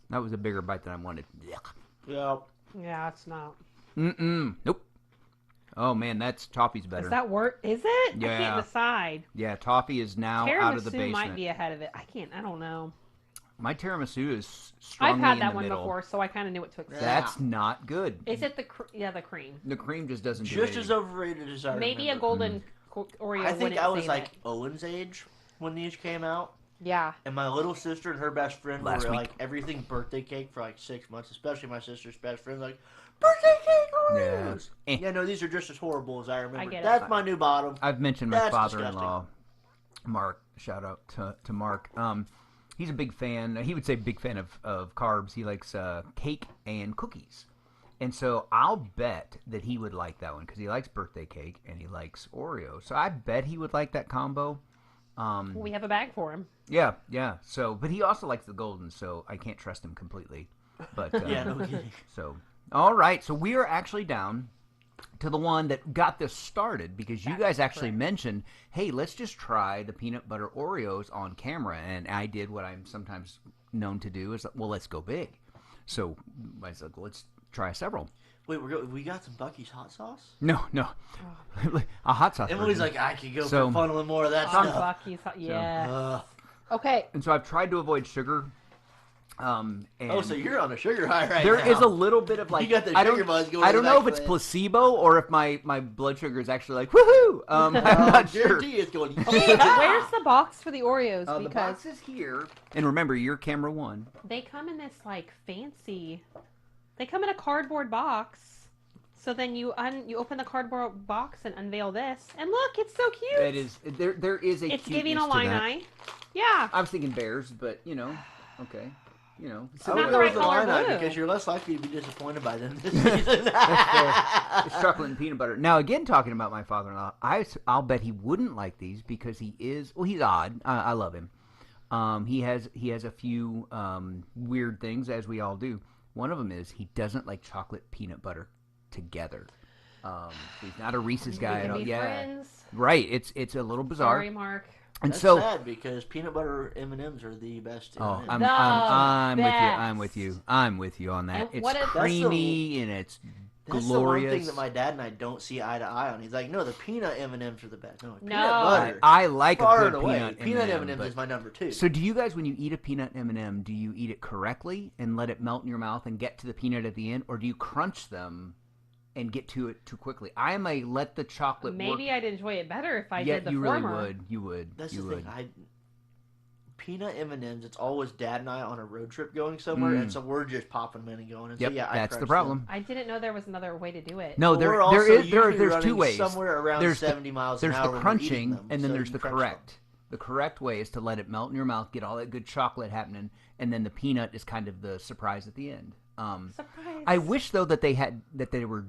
[SPEAKER 1] That was a bigger bite than I wanted. Yuck.
[SPEAKER 2] Yeah.
[SPEAKER 3] Yeah, it's not.
[SPEAKER 1] Nope. Oh man, that's toffee's better.
[SPEAKER 3] Is that work? Is it? I
[SPEAKER 1] Yeah.
[SPEAKER 3] can't decide.
[SPEAKER 1] Yeah, toffee is now out of the
[SPEAKER 3] Tiramisu
[SPEAKER 1] basement.
[SPEAKER 3] might be ahead of it. I don't know.
[SPEAKER 1] My tiramisu is strongly
[SPEAKER 3] I've had
[SPEAKER 1] in
[SPEAKER 3] that
[SPEAKER 1] the
[SPEAKER 3] one
[SPEAKER 1] middle.
[SPEAKER 3] before, so I kind of knew what to expect.
[SPEAKER 1] That's not good.
[SPEAKER 3] Is it the the cream?
[SPEAKER 1] The cream just doesn't do
[SPEAKER 2] Just
[SPEAKER 1] anything.
[SPEAKER 2] as overrated as I
[SPEAKER 3] Maybe
[SPEAKER 2] remember.
[SPEAKER 3] a golden Oreo.
[SPEAKER 2] I think
[SPEAKER 3] wouldn't
[SPEAKER 2] I was
[SPEAKER 3] save
[SPEAKER 2] like
[SPEAKER 3] it.
[SPEAKER 2] Owen's age when these came out.
[SPEAKER 3] Yeah.
[SPEAKER 2] And my little sister and her best friend
[SPEAKER 1] Last
[SPEAKER 2] were
[SPEAKER 1] week.
[SPEAKER 2] like everything birthday cake for like 6 months, especially my sister's best friend. Like, birthday cake Oreos!
[SPEAKER 1] Yeah.
[SPEAKER 2] Yeah, no, these are just as horrible as I remember.
[SPEAKER 3] I get it.
[SPEAKER 2] That's my new bottom.
[SPEAKER 1] I've mentioned my
[SPEAKER 2] That's
[SPEAKER 1] father-in-law, Mark. Shout out to Mark. He's a big fan. He would say big fan of carbs. He likes cake and cookies. And so I'll bet that he would like that one because he likes birthday cake and he likes Oreo. So I bet he would like that combo.
[SPEAKER 3] We have a bag for him.
[SPEAKER 1] Yeah. So, but he also likes the golden, so I can't trust him completely. But
[SPEAKER 2] Yeah, no kidding.
[SPEAKER 1] So, all right. So we are actually down to the one that got this started because you guys actually mentioned, hey, let's just try the peanut butter Oreos on camera. And I did what I'm sometimes known to do is, well, let's go big. So I said, let's try several.
[SPEAKER 2] Wait, we got some Bucky's hot sauce?
[SPEAKER 1] No. A hot sauce.
[SPEAKER 2] Emily's
[SPEAKER 1] version.
[SPEAKER 2] like, I could go
[SPEAKER 1] So-
[SPEAKER 2] for funneling more of that
[SPEAKER 3] On
[SPEAKER 2] stuff.
[SPEAKER 3] Bucky's. Yeah.
[SPEAKER 2] Ugh.
[SPEAKER 3] Okay.
[SPEAKER 1] And so I've tried to avoid sugar. And
[SPEAKER 2] Oh, so you're on a sugar high right
[SPEAKER 1] there
[SPEAKER 2] now.
[SPEAKER 1] is a little bit of like
[SPEAKER 2] You got the
[SPEAKER 1] I don't
[SPEAKER 2] sugar buzz going
[SPEAKER 1] I
[SPEAKER 2] in
[SPEAKER 1] don't
[SPEAKER 2] the
[SPEAKER 1] know
[SPEAKER 2] back
[SPEAKER 1] if it's
[SPEAKER 2] of it.
[SPEAKER 1] placebo or if my blood sugar is actually like woohoo. I'm not sure.
[SPEAKER 2] Guarantee it's going.
[SPEAKER 3] Where's the box for the Oreos?
[SPEAKER 1] The
[SPEAKER 3] Because
[SPEAKER 1] box is here, and remember, you're camera one.
[SPEAKER 3] they come in this like fancy. They come in a cardboard box. So then you open the cardboard box and unveil this, and look, it's so cute.
[SPEAKER 1] It is there is a.
[SPEAKER 3] It's giving
[SPEAKER 1] cuteness
[SPEAKER 3] a
[SPEAKER 1] to
[SPEAKER 3] line
[SPEAKER 1] that.
[SPEAKER 3] eye. Yeah.
[SPEAKER 1] I was thinking bears, but okay,
[SPEAKER 2] I
[SPEAKER 3] not
[SPEAKER 2] would
[SPEAKER 3] the
[SPEAKER 2] go
[SPEAKER 3] right
[SPEAKER 2] with the
[SPEAKER 3] color
[SPEAKER 2] line
[SPEAKER 3] blue.
[SPEAKER 2] because you're less likely to be disappointed by them this season.
[SPEAKER 1] It's chocolate and peanut butter. Now, again, talking about my father-in-law, I'll bet he wouldn't like these because he's odd. I love him. He has a few weird things, as we all do. One of them is he doesn't like chocolate peanut butter together. He's not a Reese's
[SPEAKER 3] We
[SPEAKER 1] guy
[SPEAKER 3] can
[SPEAKER 1] at all.
[SPEAKER 3] be
[SPEAKER 1] Yeah,
[SPEAKER 3] friends.
[SPEAKER 1] right. It's a little bizarre.
[SPEAKER 3] Sorry, Mark.
[SPEAKER 1] And
[SPEAKER 2] That's
[SPEAKER 1] so,
[SPEAKER 2] sad because peanut butter M&Ms are the best.
[SPEAKER 1] oh,
[SPEAKER 2] M&Ms.
[SPEAKER 1] I'm with you. I'm with you on that.
[SPEAKER 3] And
[SPEAKER 1] It's
[SPEAKER 3] what if-
[SPEAKER 1] creamy and it's
[SPEAKER 2] That's
[SPEAKER 1] glorious.
[SPEAKER 2] the one thing that my dad and I don't see eye to eye on. He's like, no, the peanut M&Ms are the best. No, peanut
[SPEAKER 3] No.
[SPEAKER 2] butter.
[SPEAKER 1] I like
[SPEAKER 2] far
[SPEAKER 1] a
[SPEAKER 2] and
[SPEAKER 1] good
[SPEAKER 2] away.
[SPEAKER 1] peanut
[SPEAKER 2] Peanut
[SPEAKER 1] M&M,
[SPEAKER 2] M&Ms
[SPEAKER 1] but-
[SPEAKER 2] is my number 2.
[SPEAKER 1] So do you guys, when you eat a peanut M&M, do you eat it correctly and let it melt in your mouth and get to the peanut at the end, or do you crunch them and get to it too quickly? I am a let the chocolate
[SPEAKER 3] Maybe
[SPEAKER 1] work.
[SPEAKER 3] I'd enjoy it better if I
[SPEAKER 1] Yeah,
[SPEAKER 3] did the
[SPEAKER 1] you
[SPEAKER 3] former.
[SPEAKER 1] really would. You would.
[SPEAKER 2] That's
[SPEAKER 1] you
[SPEAKER 2] the
[SPEAKER 1] would.
[SPEAKER 2] thing. Peanut M&Ms. It's always Dad and I on a road trip going somewhere, and so we're just popping them in and going. And
[SPEAKER 1] Yep,
[SPEAKER 2] so yeah, I
[SPEAKER 1] that's the
[SPEAKER 2] crunch
[SPEAKER 1] problem.
[SPEAKER 3] I didn't know there was another way to do it.
[SPEAKER 1] No,
[SPEAKER 2] Well, we're
[SPEAKER 1] there
[SPEAKER 2] also
[SPEAKER 1] is
[SPEAKER 2] usually
[SPEAKER 1] there's
[SPEAKER 2] running
[SPEAKER 1] two ways.
[SPEAKER 2] somewhere around
[SPEAKER 1] there's
[SPEAKER 2] 70 miles
[SPEAKER 1] there's
[SPEAKER 2] an hour
[SPEAKER 1] the
[SPEAKER 2] when we're
[SPEAKER 1] crunching,
[SPEAKER 2] eating them,
[SPEAKER 1] and then
[SPEAKER 2] so
[SPEAKER 1] there's
[SPEAKER 2] you
[SPEAKER 1] the
[SPEAKER 2] crunch
[SPEAKER 1] correct. The correct way is to let it melt in your mouth, get all that good chocolate happening, and then the peanut is kind of the surprise at the end.
[SPEAKER 3] Surprise.
[SPEAKER 1] I wish though that they were.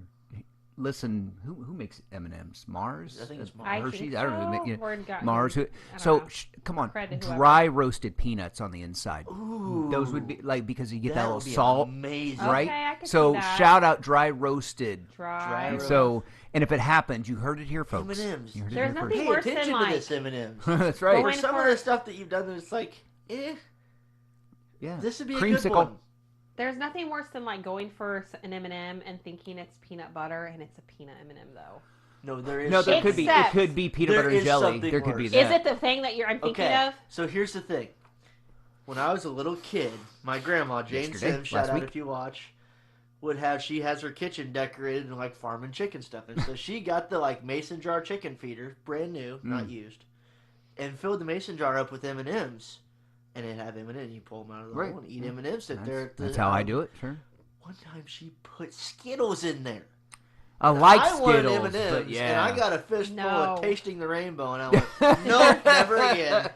[SPEAKER 1] Listen, who makes M&Ms? Mars?
[SPEAKER 2] I think it's Mars.
[SPEAKER 3] I
[SPEAKER 1] Hershey's?
[SPEAKER 3] think
[SPEAKER 1] I don't know.
[SPEAKER 3] so.
[SPEAKER 1] Who make,
[SPEAKER 3] Word got-
[SPEAKER 1] Mars.
[SPEAKER 3] I don't
[SPEAKER 1] So
[SPEAKER 3] know.
[SPEAKER 1] come on,
[SPEAKER 3] Credit to whoever.
[SPEAKER 1] dry roasted peanuts on the inside.
[SPEAKER 2] Ooh,
[SPEAKER 1] Those would be like because you get that
[SPEAKER 2] that
[SPEAKER 1] little
[SPEAKER 2] would be
[SPEAKER 1] salt,
[SPEAKER 2] amazing.
[SPEAKER 3] Okay,
[SPEAKER 1] right?
[SPEAKER 3] I can
[SPEAKER 1] So
[SPEAKER 3] see that.
[SPEAKER 1] shout out dry roasted.
[SPEAKER 3] Dry.
[SPEAKER 1] And
[SPEAKER 2] roast.
[SPEAKER 1] so, and if it happens, you heard it here, folks.
[SPEAKER 2] M&Ms.
[SPEAKER 1] You heard it
[SPEAKER 3] There's
[SPEAKER 1] here
[SPEAKER 3] nothing
[SPEAKER 2] Pay
[SPEAKER 3] worse than,
[SPEAKER 2] attention
[SPEAKER 3] like-
[SPEAKER 2] to this M&Ms.
[SPEAKER 1] first. That's right.
[SPEAKER 3] Going
[SPEAKER 2] For some
[SPEAKER 3] for-
[SPEAKER 2] of the stuff that you've done, it's like,
[SPEAKER 1] Yeah.
[SPEAKER 2] this would be a
[SPEAKER 1] Creamsicle.
[SPEAKER 2] good one.
[SPEAKER 3] There's nothing worse than like going for an M&M and thinking it's peanut butter and it's a peanut M&M though.
[SPEAKER 2] No, there is.
[SPEAKER 1] No, there could be. It
[SPEAKER 3] Except-
[SPEAKER 1] could be peanut
[SPEAKER 2] There
[SPEAKER 1] butter and
[SPEAKER 2] is
[SPEAKER 1] jelly.
[SPEAKER 2] something
[SPEAKER 1] There could be
[SPEAKER 2] worse.
[SPEAKER 1] that.
[SPEAKER 3] Is it the thing that I'm thinking
[SPEAKER 2] Okay,
[SPEAKER 3] of?
[SPEAKER 2] so here's the thing. When I was a little kid, my grandma, Jane
[SPEAKER 1] Yesterday,
[SPEAKER 2] Sims, shout
[SPEAKER 1] last
[SPEAKER 2] out
[SPEAKER 1] week.
[SPEAKER 2] if you watch, she has her kitchen decorated in like farm and chicken stuff. And so she got the like mason jar chicken feeder, brand new, not used, and filled the mason jar up with M&Ms. And it had M&Ms. You pull them out of the hole and eat M&Ms. Sit there. At
[SPEAKER 1] That's how I do it, sure.
[SPEAKER 2] One time she put Skittles in there.
[SPEAKER 1] I like
[SPEAKER 2] I wanted
[SPEAKER 1] Skittles,
[SPEAKER 2] M&Ms,
[SPEAKER 1] but yeah.
[SPEAKER 2] and I got a fistful
[SPEAKER 3] No.
[SPEAKER 2] of tasting the rainbow, and I went, nope, never again.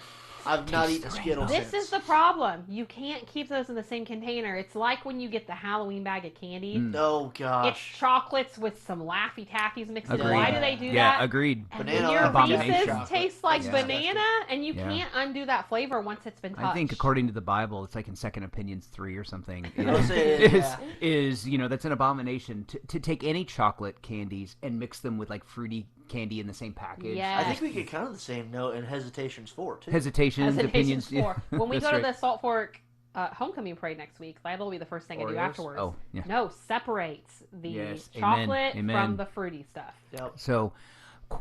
[SPEAKER 2] I've not
[SPEAKER 1] Taste
[SPEAKER 2] eaten
[SPEAKER 1] the
[SPEAKER 2] Skittles
[SPEAKER 3] This
[SPEAKER 2] since.
[SPEAKER 3] is the problem. You can't keep those in the same container. It's like when you get the Halloween bag of candy.
[SPEAKER 2] Oh,
[SPEAKER 3] It's
[SPEAKER 2] gosh.
[SPEAKER 3] chocolates with some Laffy Taffies mixed in.
[SPEAKER 1] Agreed.
[SPEAKER 3] Why do they do
[SPEAKER 1] Yeah,
[SPEAKER 3] that?
[SPEAKER 1] agreed.
[SPEAKER 3] And
[SPEAKER 2] Banana
[SPEAKER 3] when your
[SPEAKER 1] abomination.
[SPEAKER 3] Reese's
[SPEAKER 2] Chocolate.
[SPEAKER 3] tastes like
[SPEAKER 1] Yeah.
[SPEAKER 3] banana, and you
[SPEAKER 1] Yeah.
[SPEAKER 3] can't undo that flavor once it's been touched.
[SPEAKER 1] I think according to the Bible, it's like in Second Opinions 3 or something.
[SPEAKER 2] I'll say it, yeah.
[SPEAKER 1] Is that's an abomination to take any chocolate candies and mix them with like fruity candy in the same package.
[SPEAKER 3] Yeah.
[SPEAKER 2] I think we get kind of the same note in Hesitations 4, too.
[SPEAKER 1] Hesitations, opinions.
[SPEAKER 3] for. When we
[SPEAKER 1] That's
[SPEAKER 3] go to
[SPEAKER 1] right.
[SPEAKER 3] the Salt Fork homecoming parade next week, that'll be the first thing I do
[SPEAKER 1] Oreos?
[SPEAKER 3] afterwards.
[SPEAKER 1] Oh, yeah.
[SPEAKER 3] No, separate the
[SPEAKER 1] Yes,
[SPEAKER 3] chocolate
[SPEAKER 1] amen.
[SPEAKER 3] from the fruity stuff.
[SPEAKER 2] Yep.
[SPEAKER 1] So,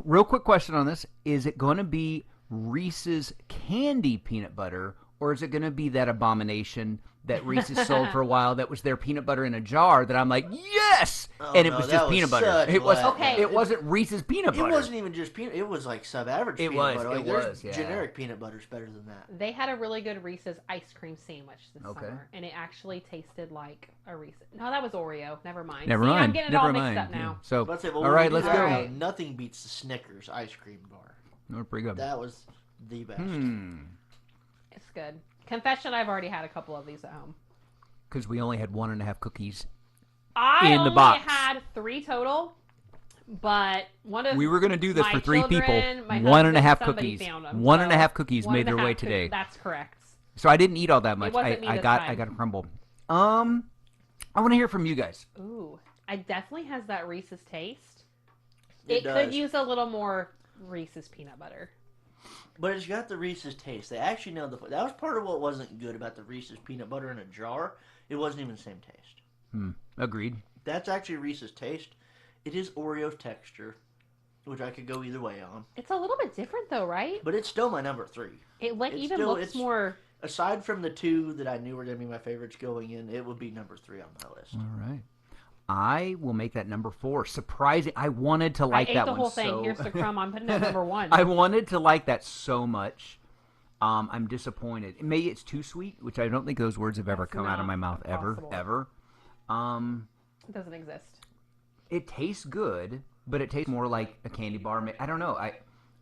[SPEAKER 1] real quick question on this: is it going to be Reese's candy peanut butter, or is it going to be that abomination that Reese's sold for a while that was their peanut butter in a jar that I'm like, yes,
[SPEAKER 2] Oh,
[SPEAKER 1] and it
[SPEAKER 2] no,
[SPEAKER 1] was
[SPEAKER 2] that
[SPEAKER 1] just
[SPEAKER 2] was
[SPEAKER 1] peanut butter.
[SPEAKER 2] such
[SPEAKER 1] It was
[SPEAKER 2] letdown.
[SPEAKER 3] Okay.
[SPEAKER 1] It wasn't Reese's peanut
[SPEAKER 2] It
[SPEAKER 1] butter.
[SPEAKER 2] wasn't even just peanut. It was like sub-average
[SPEAKER 1] It
[SPEAKER 2] peanut
[SPEAKER 1] was,
[SPEAKER 2] butter.
[SPEAKER 1] it
[SPEAKER 2] Like, there's
[SPEAKER 1] was, yeah.
[SPEAKER 2] generic peanut butter's better than that.
[SPEAKER 3] They had a really good Reese's ice cream sandwich this
[SPEAKER 1] Okay.
[SPEAKER 3] summer, and it actually tasted like a Reese's. No, that was Oreo. Never mind.
[SPEAKER 1] Never
[SPEAKER 3] See,
[SPEAKER 1] mind.
[SPEAKER 3] I'm getting it
[SPEAKER 1] Never
[SPEAKER 3] all
[SPEAKER 1] mind.
[SPEAKER 3] mixed up now.
[SPEAKER 1] So,
[SPEAKER 2] But I'd say, well,
[SPEAKER 1] all
[SPEAKER 2] when
[SPEAKER 1] right,
[SPEAKER 2] we
[SPEAKER 1] let's
[SPEAKER 2] do
[SPEAKER 1] go.
[SPEAKER 2] that, nothing beats the Snickers ice cream bar.
[SPEAKER 1] Oh, pretty good.
[SPEAKER 2] That was the best.
[SPEAKER 3] It's good. Confession: I've already had a couple of these at home.
[SPEAKER 1] Because we only had 1.5 cookies.
[SPEAKER 3] I
[SPEAKER 1] In the
[SPEAKER 3] only
[SPEAKER 1] box.
[SPEAKER 3] had 3 total, but one of
[SPEAKER 1] We were going to do this
[SPEAKER 3] my
[SPEAKER 1] for 3
[SPEAKER 3] children,
[SPEAKER 1] people.
[SPEAKER 3] my
[SPEAKER 1] 1.5
[SPEAKER 3] husband, somebody
[SPEAKER 1] cookies.
[SPEAKER 3] found 'em,
[SPEAKER 1] 1.5
[SPEAKER 3] so
[SPEAKER 1] cookies
[SPEAKER 3] one
[SPEAKER 1] made
[SPEAKER 3] and a
[SPEAKER 1] their
[SPEAKER 3] half
[SPEAKER 1] way
[SPEAKER 3] cookies.
[SPEAKER 1] today.
[SPEAKER 3] That's correct.
[SPEAKER 1] So I didn't eat all that much.
[SPEAKER 3] wasn't me
[SPEAKER 1] I
[SPEAKER 3] this
[SPEAKER 1] got
[SPEAKER 3] time.
[SPEAKER 1] a crumble. I want to hear from you guys.
[SPEAKER 3] Ooh, it definitely has that Reese's taste.
[SPEAKER 2] It
[SPEAKER 3] could
[SPEAKER 2] does.
[SPEAKER 3] use a little more Reese's peanut butter.
[SPEAKER 2] But it's got the Reese's taste. They actually nailed the. That was part of what wasn't good about the Reese's peanut butter in a jar. It wasn't even the same taste.
[SPEAKER 1] Agreed.
[SPEAKER 2] That's actually Reese's taste. It is Oreo texture, which I could go either way on.
[SPEAKER 3] It's a little bit different though, right?
[SPEAKER 2] But it's still my number 3.
[SPEAKER 3] It like
[SPEAKER 2] It's
[SPEAKER 3] even
[SPEAKER 2] still-
[SPEAKER 3] looks
[SPEAKER 2] it's-
[SPEAKER 3] more.
[SPEAKER 2] Aside from the 2 that I knew were going to be my favorites going in, it would be number 3 on my list.
[SPEAKER 1] All right. I will make that number 4. Surprising. I wanted to like
[SPEAKER 3] I ate
[SPEAKER 1] that
[SPEAKER 3] the
[SPEAKER 1] one
[SPEAKER 3] whole thing.
[SPEAKER 1] so.
[SPEAKER 3] Here's the crumb. I'm putting it at number 1.
[SPEAKER 1] I wanted to like that so much. I'm disappointed. Maybe it's too sweet, which I don't think those words have ever
[SPEAKER 3] That's
[SPEAKER 1] come out of
[SPEAKER 3] not
[SPEAKER 1] my mouth
[SPEAKER 3] possible.
[SPEAKER 1] ever.
[SPEAKER 3] It doesn't exist.
[SPEAKER 1] It tastes good, but it tastes more like a candy bar. I don't know.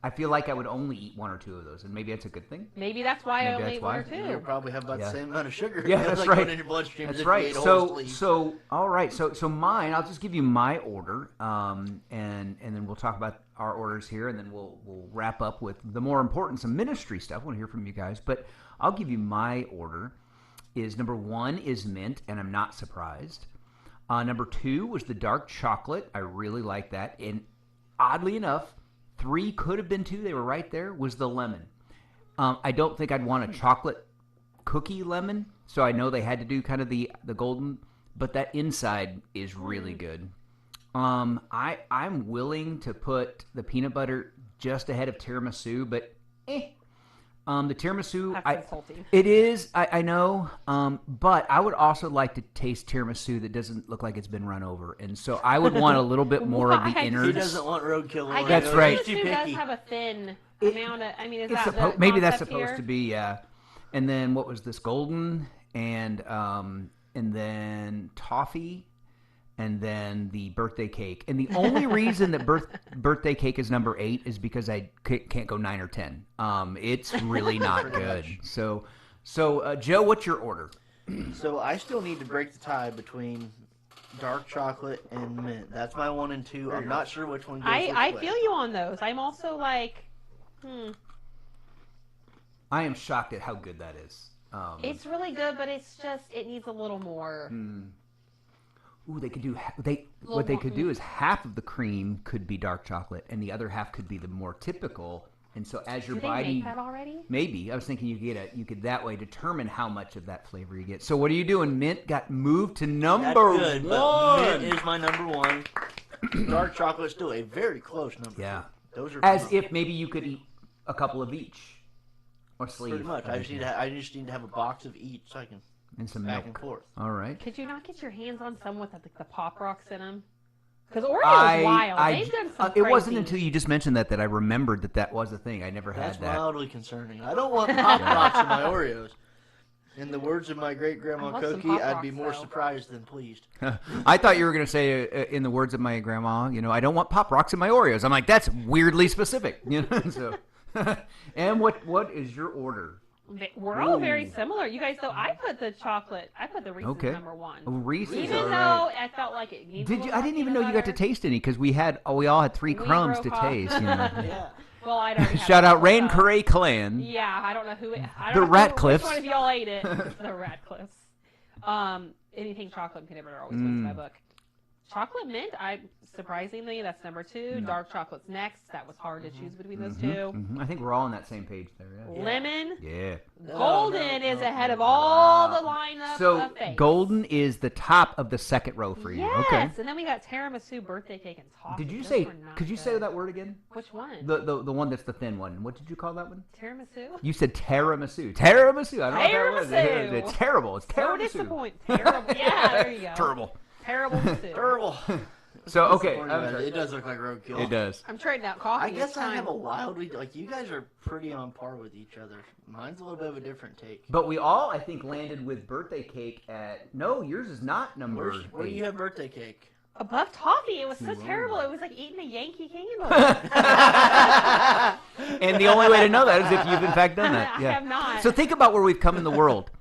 [SPEAKER 1] I feel like I would only eat 1 or 2 of those, and maybe that's a good thing.
[SPEAKER 3] Maybe that's why I
[SPEAKER 1] Maybe
[SPEAKER 3] only
[SPEAKER 1] that's
[SPEAKER 3] ate 1 or
[SPEAKER 1] why.
[SPEAKER 3] 2.
[SPEAKER 2] You'll probably have about
[SPEAKER 1] Yeah.
[SPEAKER 2] the same amount of sugar.
[SPEAKER 1] Yeah,
[SPEAKER 2] It's
[SPEAKER 1] that's
[SPEAKER 2] like
[SPEAKER 1] right.
[SPEAKER 2] going in your bloodstream as
[SPEAKER 1] That's
[SPEAKER 2] if you
[SPEAKER 1] right.
[SPEAKER 2] ate a whole
[SPEAKER 1] So
[SPEAKER 2] sleeve.
[SPEAKER 1] all right. So mine. I'll just give you my order, and then we'll talk about our orders here, and then we'll wrap up with the more important, some ministry stuff. I want to hear from you guys, but I'll give you my order. Is number 1 is mint, and I'm not surprised. Number 2 was the dark chocolate. I really like that, and oddly enough, 3 could have been 2. They were right there. Was the lemon. I don't think I'd want a chocolate cookie lemon, so I know they had to do kind of the golden, but that inside is really good. I'm willing to put the peanut butter just ahead of tiramisu, but the tiramisu,
[SPEAKER 3] That's insulting.
[SPEAKER 1] it is. I know, but I would also like to taste tiramisu that doesn't look like it's been run over, and so I would want a little bit more of the
[SPEAKER 3] Why?
[SPEAKER 1] innards.
[SPEAKER 2] He doesn't want roadkill.
[SPEAKER 3] I
[SPEAKER 2] Oreo.
[SPEAKER 3] guess
[SPEAKER 1] That's right.
[SPEAKER 2] He's too
[SPEAKER 3] Tiramisu does
[SPEAKER 2] picky.
[SPEAKER 3] have a thin amount of. I mean, is
[SPEAKER 1] It's
[SPEAKER 3] that the
[SPEAKER 1] maybe that's
[SPEAKER 3] concept
[SPEAKER 1] supposed
[SPEAKER 3] here?
[SPEAKER 1] to be, yeah. And then what was this? Golden and then toffee, and then the birthday cake. And the only reason that birthday cake is number 8 is because I can't go 9 or 10. It's really not good. So Joe, what's your order?
[SPEAKER 2] So I still need to break the tie between dark chocolate and mint. That's my 1 and 2. I'm not sure which one goes
[SPEAKER 3] I
[SPEAKER 2] which
[SPEAKER 3] feel
[SPEAKER 2] way.
[SPEAKER 3] you on those. I'm also like,
[SPEAKER 1] I am shocked at how good that is.
[SPEAKER 3] it's really good, but it's just it needs a little more.
[SPEAKER 1] Ooh, they could do what they could do is half of the cream could be dark chocolate, and the other half could be the more typical And so as you're
[SPEAKER 3] Do they
[SPEAKER 1] biting,
[SPEAKER 3] make that already?
[SPEAKER 1] maybe I was thinking you could that way determine how much of that flavor you get. So what are you doing? Mint got moved to number
[SPEAKER 2] That's good,
[SPEAKER 1] one.
[SPEAKER 2] but mint is my number one. Dark chocolate still a very close number.
[SPEAKER 1] Yeah.
[SPEAKER 2] Two. Those are
[SPEAKER 1] As
[SPEAKER 2] close.
[SPEAKER 1] if maybe you could eat a couple of each, or sleeve.
[SPEAKER 2] Pretty much. I just need to have a box of each so I can
[SPEAKER 1] and some
[SPEAKER 2] back
[SPEAKER 1] milk.
[SPEAKER 2] and forth.
[SPEAKER 1] All right.
[SPEAKER 3] Could you not get your hands on some with the Pop Rocks in them? Because Oreo's wild. They've done some
[SPEAKER 1] it
[SPEAKER 3] crazy.
[SPEAKER 1] wasn't until you just mentioned that I remembered that was a thing. I never
[SPEAKER 2] That's
[SPEAKER 1] had that.
[SPEAKER 2] mildly concerning. I don't want Pop Rocks in my Oreos. In the words of my great grandma
[SPEAKER 3] I love some
[SPEAKER 2] Cokie,
[SPEAKER 3] Pop
[SPEAKER 2] I'd be
[SPEAKER 3] Rocks,
[SPEAKER 2] more
[SPEAKER 3] though.
[SPEAKER 2] surprised than pleased.
[SPEAKER 1] I thought you were going to say, in the words of my grandma, I don't want Pop Rocks in my Oreos. I'm like, that's weirdly specific. So, and what is your order?
[SPEAKER 3] We're all very similar. You guys, though, I put the Reese's
[SPEAKER 1] Okay.
[SPEAKER 3] number one.
[SPEAKER 1] Reese's.
[SPEAKER 3] Even
[SPEAKER 1] all
[SPEAKER 3] though
[SPEAKER 1] right.
[SPEAKER 3] I felt like it needs
[SPEAKER 1] Did
[SPEAKER 3] a
[SPEAKER 1] you?
[SPEAKER 3] little
[SPEAKER 1] I didn't even know
[SPEAKER 3] peanut
[SPEAKER 1] you got to
[SPEAKER 3] butter.
[SPEAKER 1] taste any because we all had 3 crumbs to
[SPEAKER 3] broke off.
[SPEAKER 1] taste.
[SPEAKER 2] Yeah.
[SPEAKER 3] Well, I don't.
[SPEAKER 1] Shout out Rain Corray Clan.
[SPEAKER 3] Yeah, I don't know who. I
[SPEAKER 1] The
[SPEAKER 3] don't know
[SPEAKER 1] Ratcliffes.
[SPEAKER 3] Which one of y'all ate it? The Ratcliffes. Anything chocolate and peanut butter always wins my book. Chocolate mint, surprisingly, that's number 2. Dark chocolate's next. That was hard to choose between those two.
[SPEAKER 1] I think we're all on that same page there. Yeah.
[SPEAKER 3] Lemon,
[SPEAKER 1] Yeah.
[SPEAKER 3] golden is ahead of all the lineup
[SPEAKER 1] So
[SPEAKER 3] of things.
[SPEAKER 1] golden is the top of the second row for you.
[SPEAKER 3] Yes,
[SPEAKER 1] Okay.
[SPEAKER 3] and then we got tiramisu, birthday cake, and toffee.
[SPEAKER 1] Did you
[SPEAKER 3] Those
[SPEAKER 1] say?
[SPEAKER 3] were not
[SPEAKER 1] Could you say
[SPEAKER 3] good.
[SPEAKER 1] that word again?
[SPEAKER 3] Which one?
[SPEAKER 1] The one that's the thin one. What did you call that one?
[SPEAKER 3] Tiramisu.
[SPEAKER 1] You said tiramisu. Tiramisu. I don't know what that
[SPEAKER 3] Tiramisu.
[SPEAKER 1] was. It's terrible. It's
[SPEAKER 3] So
[SPEAKER 1] tiramisu.
[SPEAKER 3] disappointing. Terrible. Yeah, there you go.
[SPEAKER 1] Terrible.
[SPEAKER 3] Terrible soup.
[SPEAKER 2] Terrible.
[SPEAKER 1] So okay,
[SPEAKER 2] It does look like roadkill.
[SPEAKER 1] it does.
[SPEAKER 3] I'm trading out coffee.
[SPEAKER 2] I guess
[SPEAKER 3] this
[SPEAKER 2] I
[SPEAKER 3] time.
[SPEAKER 2] have a wildly you guys are pretty on par with each other. Mine's a little bit of a different take.
[SPEAKER 1] But we all, I think, landed with birthday cake at. No, yours is not number.
[SPEAKER 2] Where do
[SPEAKER 1] 8.
[SPEAKER 2] you have birthday cake?
[SPEAKER 3] Above toffee. It was so terrible. It was like eating a Yankee candle.
[SPEAKER 1] And the only way to know that is if you've in fact done that.
[SPEAKER 3] I
[SPEAKER 1] Yeah.
[SPEAKER 3] have not.
[SPEAKER 1] So think about where we've come in the world.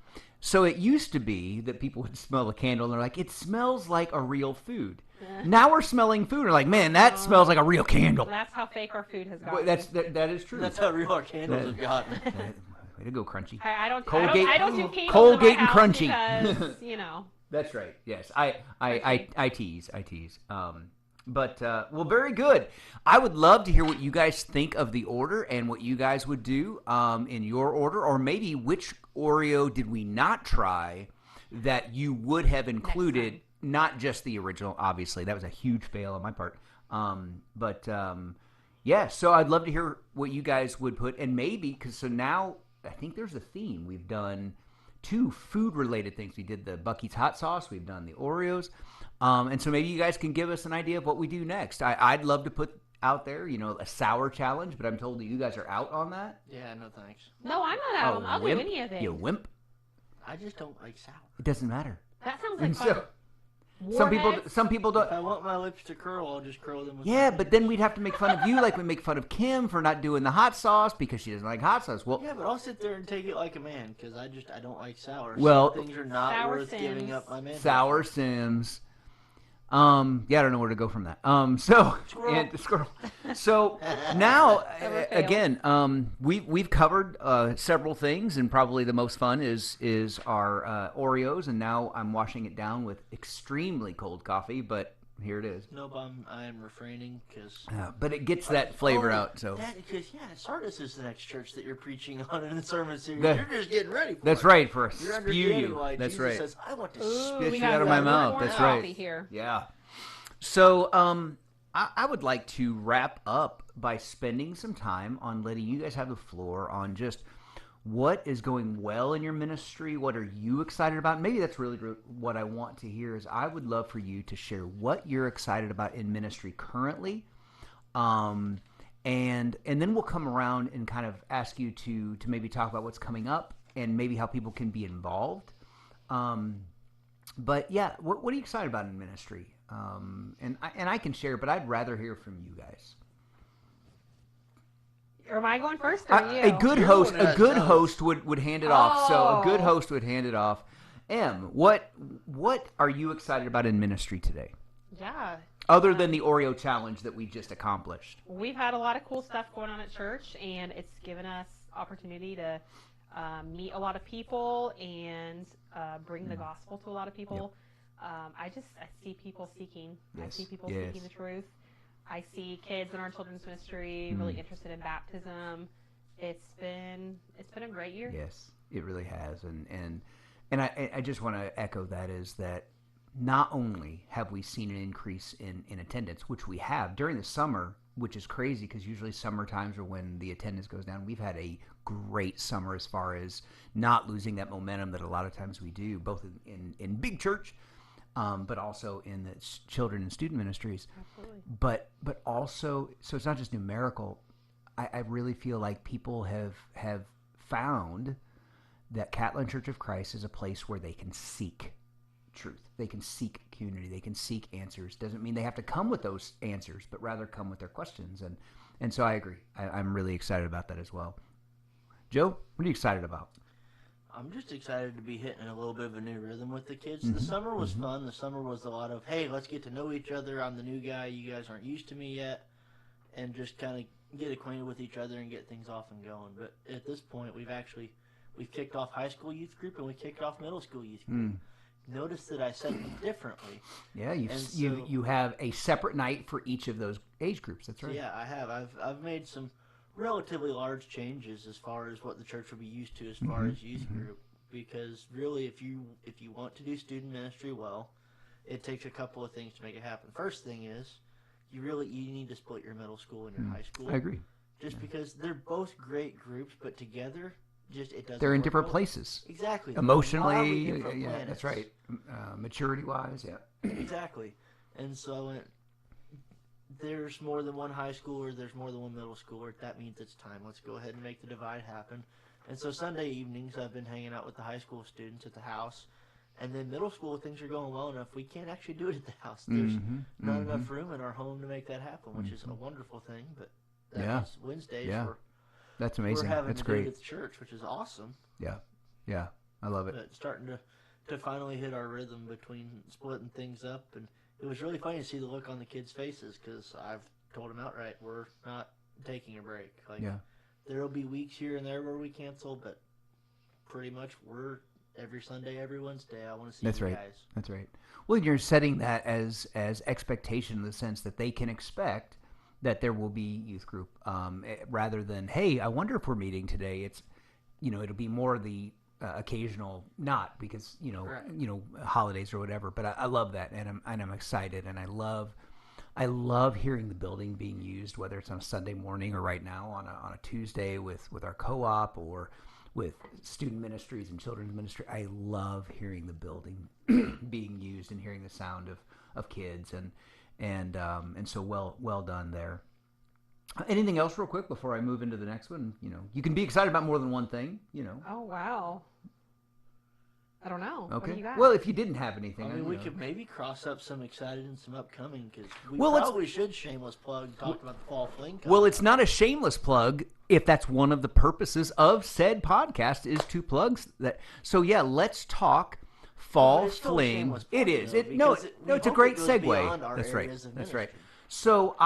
[SPEAKER 1] So it used to be that people would smell the candle and they're like, it smells like a real food. Now we're smelling food and we're like, man, that smells like a real candle.
[SPEAKER 3] That's how fake our food has
[SPEAKER 1] Well,
[SPEAKER 3] gotten.
[SPEAKER 1] that is true.
[SPEAKER 2] That's how real our candles have gotten.
[SPEAKER 1] Way to go, Crunchy.
[SPEAKER 3] I don't
[SPEAKER 1] Colgate-
[SPEAKER 3] I don't do candles
[SPEAKER 1] Colgate
[SPEAKER 3] in my
[SPEAKER 1] and
[SPEAKER 3] house
[SPEAKER 1] Crunchy.
[SPEAKER 3] because,
[SPEAKER 1] That's right. Yes, I tease. But well, very good. I would love to hear what you guys think of the order and what you guys would do in your order, or maybe which Oreo did we not try that you would have included, not just the original. Obviously, that was a huge fail on my part. Yeah. So I'd love to hear what you guys would put, and maybe so now I think there's a theme. We've done 2 food-related things. We did the Buc-ee's hot sauce. We've done the Oreos. And so maybe you guys can give us an idea of what we do next. I'd love to put out there, a sour challenge, but I'm told that you guys are out on that.
[SPEAKER 2] Yeah, no thanks.
[SPEAKER 3] no, I'm not out. I'll do
[SPEAKER 1] wimp?
[SPEAKER 3] any of it.
[SPEAKER 1] You wimp.
[SPEAKER 2] I just don't like sour.
[SPEAKER 1] It doesn't matter.
[SPEAKER 3] That sounds
[SPEAKER 1] And
[SPEAKER 3] like fun.
[SPEAKER 1] so, some people
[SPEAKER 2] If I
[SPEAKER 1] don't.
[SPEAKER 2] want my lips to curl, I'll just curl them with
[SPEAKER 1] Yeah,
[SPEAKER 2] my
[SPEAKER 1] but then we'd have to make fun of you like we make fun of Kim for not doing the hot sauce because she doesn't like hot sauce. Well,
[SPEAKER 2] Yeah, but I'll sit there and take it like a man because I don't like sour.
[SPEAKER 1] Well-
[SPEAKER 2] Some things are not
[SPEAKER 3] Sour
[SPEAKER 2] worth
[SPEAKER 3] Sims.
[SPEAKER 2] giving up my man.
[SPEAKER 1] Sour Sims. Yeah, I don't know where to go from that. So
[SPEAKER 2] Squirrel.
[SPEAKER 1] and squirrel. So now,
[SPEAKER 3] Never fails.
[SPEAKER 1] again, we've covered several things, and probably the most fun is our Oreos, and now I'm washing it down with extremely cold coffee, but here it is.
[SPEAKER 2] Nope, I am refraining because.
[SPEAKER 1] But it gets that flavor out. So
[SPEAKER 2] Because Sardis is the next church that you're preaching on in the sermon series.
[SPEAKER 1] That-
[SPEAKER 2] You're just getting ready for
[SPEAKER 1] that's
[SPEAKER 2] it.
[SPEAKER 1] right for a
[SPEAKER 2] You're
[SPEAKER 1] spew
[SPEAKER 2] understanding why
[SPEAKER 1] you. That's
[SPEAKER 2] Jesus
[SPEAKER 1] right.
[SPEAKER 2] says, I want to
[SPEAKER 3] Ooh,
[SPEAKER 2] spit
[SPEAKER 3] we
[SPEAKER 2] you
[SPEAKER 3] got
[SPEAKER 1] out of my
[SPEAKER 3] some
[SPEAKER 1] mouth.
[SPEAKER 3] warm
[SPEAKER 1] That's
[SPEAKER 3] coffee
[SPEAKER 1] right.
[SPEAKER 3] Here.
[SPEAKER 1] Yeah. So I would like to wrap up by spending some time on letting you guys have the floor on just what is going well in your ministry. What are you excited about? Maybe that's really what I want to hear is I would love for you to share what you're excited about in ministry currently. And then we'll come around and kind of ask you to maybe talk about what's coming up and maybe how people can be involved. But yeah, what are you excited about in ministry? And I can share, but I'd rather hear from you guys.
[SPEAKER 3] Or am I going first? Or you?
[SPEAKER 1] A good
[SPEAKER 2] You're
[SPEAKER 1] host,
[SPEAKER 2] the one
[SPEAKER 1] a
[SPEAKER 2] that
[SPEAKER 1] good
[SPEAKER 2] knows.
[SPEAKER 1] host would hand it off. So a good
[SPEAKER 3] Oh.
[SPEAKER 1] host would hand it off. What are you excited about in ministry today?
[SPEAKER 3] Yeah.
[SPEAKER 1] Other than the Oreo challenge that we just accomplished.
[SPEAKER 3] We've had a lot of cool stuff going on at church, and it's given us opportunity to meet a lot of people and bring the gospel to a lot of people. I see people seeking.
[SPEAKER 1] Yes.
[SPEAKER 3] I see people
[SPEAKER 1] Yes.
[SPEAKER 3] seeking the truth. I see kids in our children's ministry really interested in baptism. It's been a great year.
[SPEAKER 1] Yes, it really has, and I just want to echo that is that not only have we seen an increase in attendance, which we have during the summer, which is crazy because usually summer times are when the attendance goes down. We've had a great summer as far as not losing that momentum that a lot of times we do, both in big church, but also in the children and student ministries.
[SPEAKER 3] Absolutely.
[SPEAKER 1] But also, so it's not just numerical. I really feel like people have found that Catlin Church of Christ is a place where they can seek truth. They can seek community. They can seek answers. Doesn't mean they have to come with those answers, but rather come with their questions. And so I agree. I'm really excited about that as well. Joe, what are you excited about?
[SPEAKER 2] I'm just excited to be hitting a little bit of a new rhythm with the kids. The summer was fun. The summer was a lot of, hey, let's get to know each other. I'm the new guy. You guys aren't used to me yet. And just kind of get acquainted with each other and get things off and going. But at this point, we've kicked off high school youth group and we kicked off middle school youth group. Notice that I said them differently.
[SPEAKER 1] Yeah, you have a separate night for each of those age groups. That's right.
[SPEAKER 2] Yeah, I have. I've made some relatively large changes as far as what the church will be used to as far as youth group. Because really, if you want to do student ministry well, it takes a couple of things to make it happen. First thing is, you need to split your middle school and your high school.
[SPEAKER 1] I agree.
[SPEAKER 2] Just because they're both great groups, but together, it doesn't.
[SPEAKER 1] They're in
[SPEAKER 2] work
[SPEAKER 1] different
[SPEAKER 2] well.
[SPEAKER 1] places.
[SPEAKER 2] Exactly.
[SPEAKER 1] Emotionally,
[SPEAKER 2] Wildly
[SPEAKER 1] yeah,
[SPEAKER 2] planets.
[SPEAKER 1] that's right. Maturity-wise, yeah.
[SPEAKER 2] Exactly. And so there's more than one high schooler, there's more than one middle schooler. That means it's time. Let's go ahead and make the divide happen. And so Sunday evenings, I've been hanging out with the high school students at the house. And then middle school, things are going well enough. We can't actually do it at the house. There's not enough room in our home to make that happen, which is a wonderful thing. But that means Wednesdays,
[SPEAKER 1] that's amazing.
[SPEAKER 2] we're having
[SPEAKER 1] That's
[SPEAKER 2] to
[SPEAKER 1] great.
[SPEAKER 2] do it at the church, which is awesome.
[SPEAKER 1] Yeah, I love it.
[SPEAKER 2] But starting to finally hit our rhythm between splitting things up. And it was really funny to see the look on the kids' faces because I've told them outright, we're not taking a break. There'll be weeks here and there where we cancel, but pretty much we're every Sunday, every Wednesday. I want to see you guys.
[SPEAKER 1] That's right. Well, you're setting that as expectation in the sense that they can expect that there will be youth group rather than, hey, I wonder if we're meeting today. It's, it'll be more the occasional, not because, holidays or whatever. But I love that, and I'm excited, and I love hearing the building being used, whether it's on a Sunday morning or right now on a Tuesday with our co-op or with student ministries and children's ministry. I love hearing the building being used and hearing the sound of kids and so well done there. Anything else real quick before I move into the next one? You can be excited about more than one thing,
[SPEAKER 3] Oh, wow. I don't know.
[SPEAKER 1] Okay.
[SPEAKER 3] What do you got?
[SPEAKER 1] Well, if you didn't have anything,
[SPEAKER 2] I mean, we could maybe cross up some excited and some upcoming because we
[SPEAKER 1] Well,
[SPEAKER 2] probably should shameless plug talk about the fall fling. Cup.
[SPEAKER 1] Well, it's not a shameless plug if that's one of the purposes of said podcast is to plug that. So yeah, let's talk fall
[SPEAKER 2] it's still a
[SPEAKER 1] fling.
[SPEAKER 2] shameless plug,
[SPEAKER 1] It is.
[SPEAKER 2] though,
[SPEAKER 1] It's
[SPEAKER 2] because
[SPEAKER 1] a
[SPEAKER 2] hope
[SPEAKER 1] great
[SPEAKER 2] it goes
[SPEAKER 1] segue.
[SPEAKER 2] beyond our
[SPEAKER 1] That's right.
[SPEAKER 2] areas of
[SPEAKER 1] That's right.
[SPEAKER 2] ministry.
[SPEAKER 1] So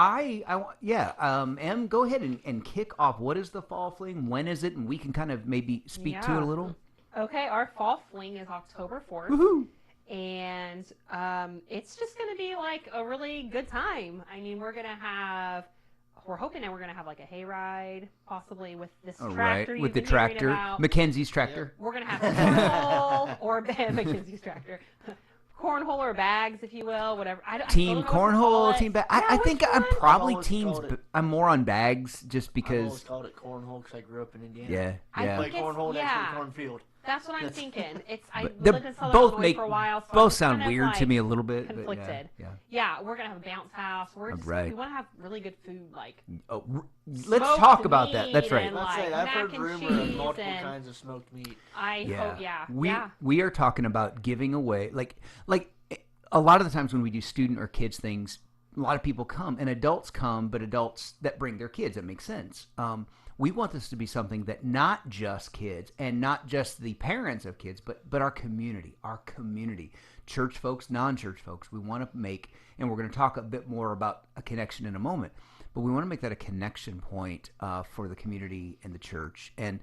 [SPEAKER 1] Em, go ahead and kick off. What is the fall fling? When is it? And we can kind of maybe speak to it a little.
[SPEAKER 3] Okay, our fall fling is October 4th.
[SPEAKER 1] Woohoo!
[SPEAKER 3] And it's just going to be like a really good time. I mean, we're hoping that we're going to have like a hayride, possibly with this
[SPEAKER 1] All
[SPEAKER 3] tractor.
[SPEAKER 1] right,
[SPEAKER 3] you've
[SPEAKER 1] with the
[SPEAKER 3] been hearing
[SPEAKER 1] tractor,
[SPEAKER 3] about.
[SPEAKER 1] Mackenzie's tractor.
[SPEAKER 3] We're going to have cornhole or Mackenzie's tractor. Cornhole or bags, if you will, whatever. I
[SPEAKER 1] Team
[SPEAKER 3] don't know what to
[SPEAKER 1] cornhole,
[SPEAKER 3] call it.
[SPEAKER 1] team bag.
[SPEAKER 3] Yeah,
[SPEAKER 1] I
[SPEAKER 3] which
[SPEAKER 1] think I'm
[SPEAKER 3] one?
[SPEAKER 1] probably
[SPEAKER 2] I've always
[SPEAKER 1] teams.
[SPEAKER 2] called it-
[SPEAKER 1] I'm more on bags just
[SPEAKER 2] I've always
[SPEAKER 1] because.
[SPEAKER 2] called it cornhole because I grew up in Indiana.
[SPEAKER 1] Yeah,
[SPEAKER 3] I
[SPEAKER 1] yeah.
[SPEAKER 2] Play
[SPEAKER 3] think it's-
[SPEAKER 2] cornhole next to
[SPEAKER 3] yeah.
[SPEAKER 2] the cornfield.
[SPEAKER 3] That's what I'm thinking. I
[SPEAKER 1] But
[SPEAKER 3] lived in Southern
[SPEAKER 1] both
[SPEAKER 3] Illinois
[SPEAKER 1] make
[SPEAKER 3] for a while, so
[SPEAKER 1] both
[SPEAKER 3] I'm
[SPEAKER 1] sound
[SPEAKER 3] kind of,
[SPEAKER 1] weird to
[SPEAKER 3] like,
[SPEAKER 1] me a little bit. But
[SPEAKER 3] conflicted.
[SPEAKER 1] yeah.
[SPEAKER 3] Yeah, we're gonna have a bounce house. We
[SPEAKER 1] Right.
[SPEAKER 3] want to have really good food, like
[SPEAKER 1] Oh, let's
[SPEAKER 3] smoked
[SPEAKER 1] talk about that. That's
[SPEAKER 3] meat
[SPEAKER 1] right.
[SPEAKER 3] and,
[SPEAKER 2] Let's say
[SPEAKER 3] like,
[SPEAKER 2] I've
[SPEAKER 3] mac
[SPEAKER 2] heard
[SPEAKER 3] and
[SPEAKER 2] rumor of
[SPEAKER 3] cheese
[SPEAKER 2] multiple
[SPEAKER 3] and
[SPEAKER 2] kinds of smoked meat.
[SPEAKER 1] We are talking about giving away like a lot of the times when we do student or kids things, a lot of people come and adults come, but adults that bring their kids. That makes sense. We want this to be something that not just kids and not just the parents of kids, but our community, church folks, non-church folks. We want to make, and we're going to talk a bit more about a connection in a moment, but we want to make that a connection point for the community and the church. And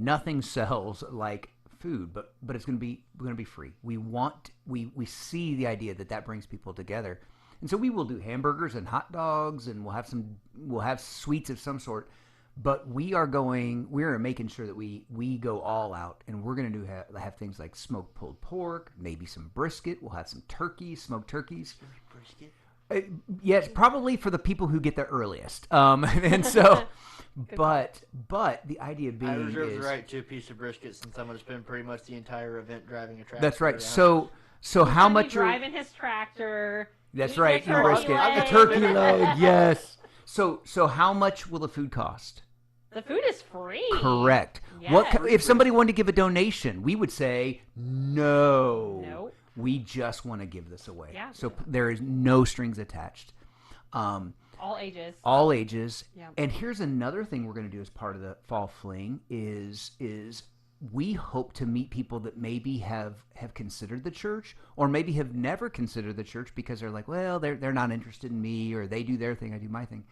[SPEAKER 1] nothing sells like food, but it's going to be free. We see the idea that brings people together. And so we will do hamburgers and hot dogs, and we'll have sweets of some sort. But we're making sure that we go all out, and we're going to have things like smoked pulled pork, maybe some brisket. We'll have some turkeys, smoked turkeys.
[SPEAKER 2] Brisket?
[SPEAKER 1] Yes, probably for the people who get there earliest. And so, but the idea being
[SPEAKER 2] I reserve
[SPEAKER 1] is
[SPEAKER 2] the right to a piece of brisket since I'm going to spend pretty much the entire event driving a tractor.
[SPEAKER 1] that's right.
[SPEAKER 2] around.
[SPEAKER 1] So how much are
[SPEAKER 3] driving his tractor?
[SPEAKER 1] that's
[SPEAKER 3] eating
[SPEAKER 1] right,
[SPEAKER 3] the
[SPEAKER 1] you
[SPEAKER 3] turkey
[SPEAKER 1] brisket,
[SPEAKER 3] leg.
[SPEAKER 1] the turkey leg, yes. So how much will the food cost?
[SPEAKER 3] The food is free.
[SPEAKER 1] Correct.
[SPEAKER 3] Yes.
[SPEAKER 1] If somebody wanted to give a donation, we would say no.
[SPEAKER 3] Nope.
[SPEAKER 1] We just want to give this away.
[SPEAKER 3] Yeah.
[SPEAKER 1] So there is no strings attached.
[SPEAKER 3] All ages.
[SPEAKER 1] All ages.
[SPEAKER 3] Yeah.
[SPEAKER 1] And here's another thing we're going to do as part of the fall fling is we hope to meet people that maybe have considered the church or maybe have never considered the church because they're like, well, they're not interested in me, or they do their thing, I do my thing.